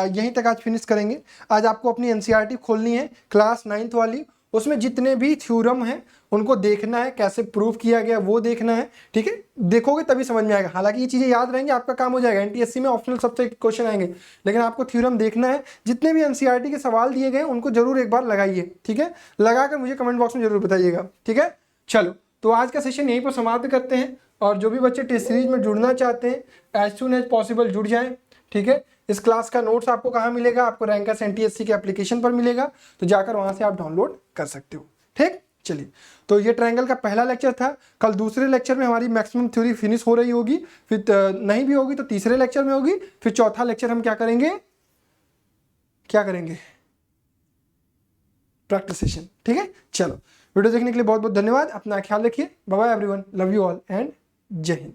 यहीं तक आज फिनिश करेंगे। आज आपको अपनी एनसीईआरटी खोलनी है क्लास 9th वाली, उसमें जितने भी थ्योरम हैं उनको देखना है, कैसे प्रूव किया गया वो देखना है, ठीक है। देखोगे तभी समझ में आएगा। हालांकि ये चीजें याद रहेंगी, आपका काम हो जाएगा। एनटीएससी में ऑप्शनल सबसे क्वेश्चन आएंगे, लेकिन आपको थ्योरम देखना है। जितने भी एनसीईआरटी के सवाल दिए गए उनको जरूर एक बार लगाइए, ठीक है, लगाकर मुझे कमेंट बॉक्स में जरूर बताइएगा, ठीक है। चलो, तो आज का सेशन यहीं पर समाप्त करते हैं, और जो भी बच्चे टेस्ट सीरीज में जुड़ना चाहते हैं एज सून एज पॉसिबल जुड़ जाएं, ठीक है। इस क्लास का नोट्स आपको कहाँ मिलेगा? आपको रैंकर्स एनटीएससी के एप्लीकेशन पर मिलेगा, तो जाकर वहां से आप डाउनलोड कर सकते हो, ठीक। चलिए, तो ये ट्रायंगल का पहला लेक्चर था। कल दूसरे लेक्चर में हमारी मैक्सिमम थ्योरी फिनिश हो रही होगी, फिर नहीं भी होगी तो तीसरे लेक्चर में होगी, फिर चौथा लेक्चर हम क्या करेंगे? प्रैक्टिस सेशन, ठीक है। चलो, वीडियो देखने के लिए बहुत बहुत धन्यवाद। अपना ख्याल रखिए। Bye bye everyone, love you all and जय हिंद।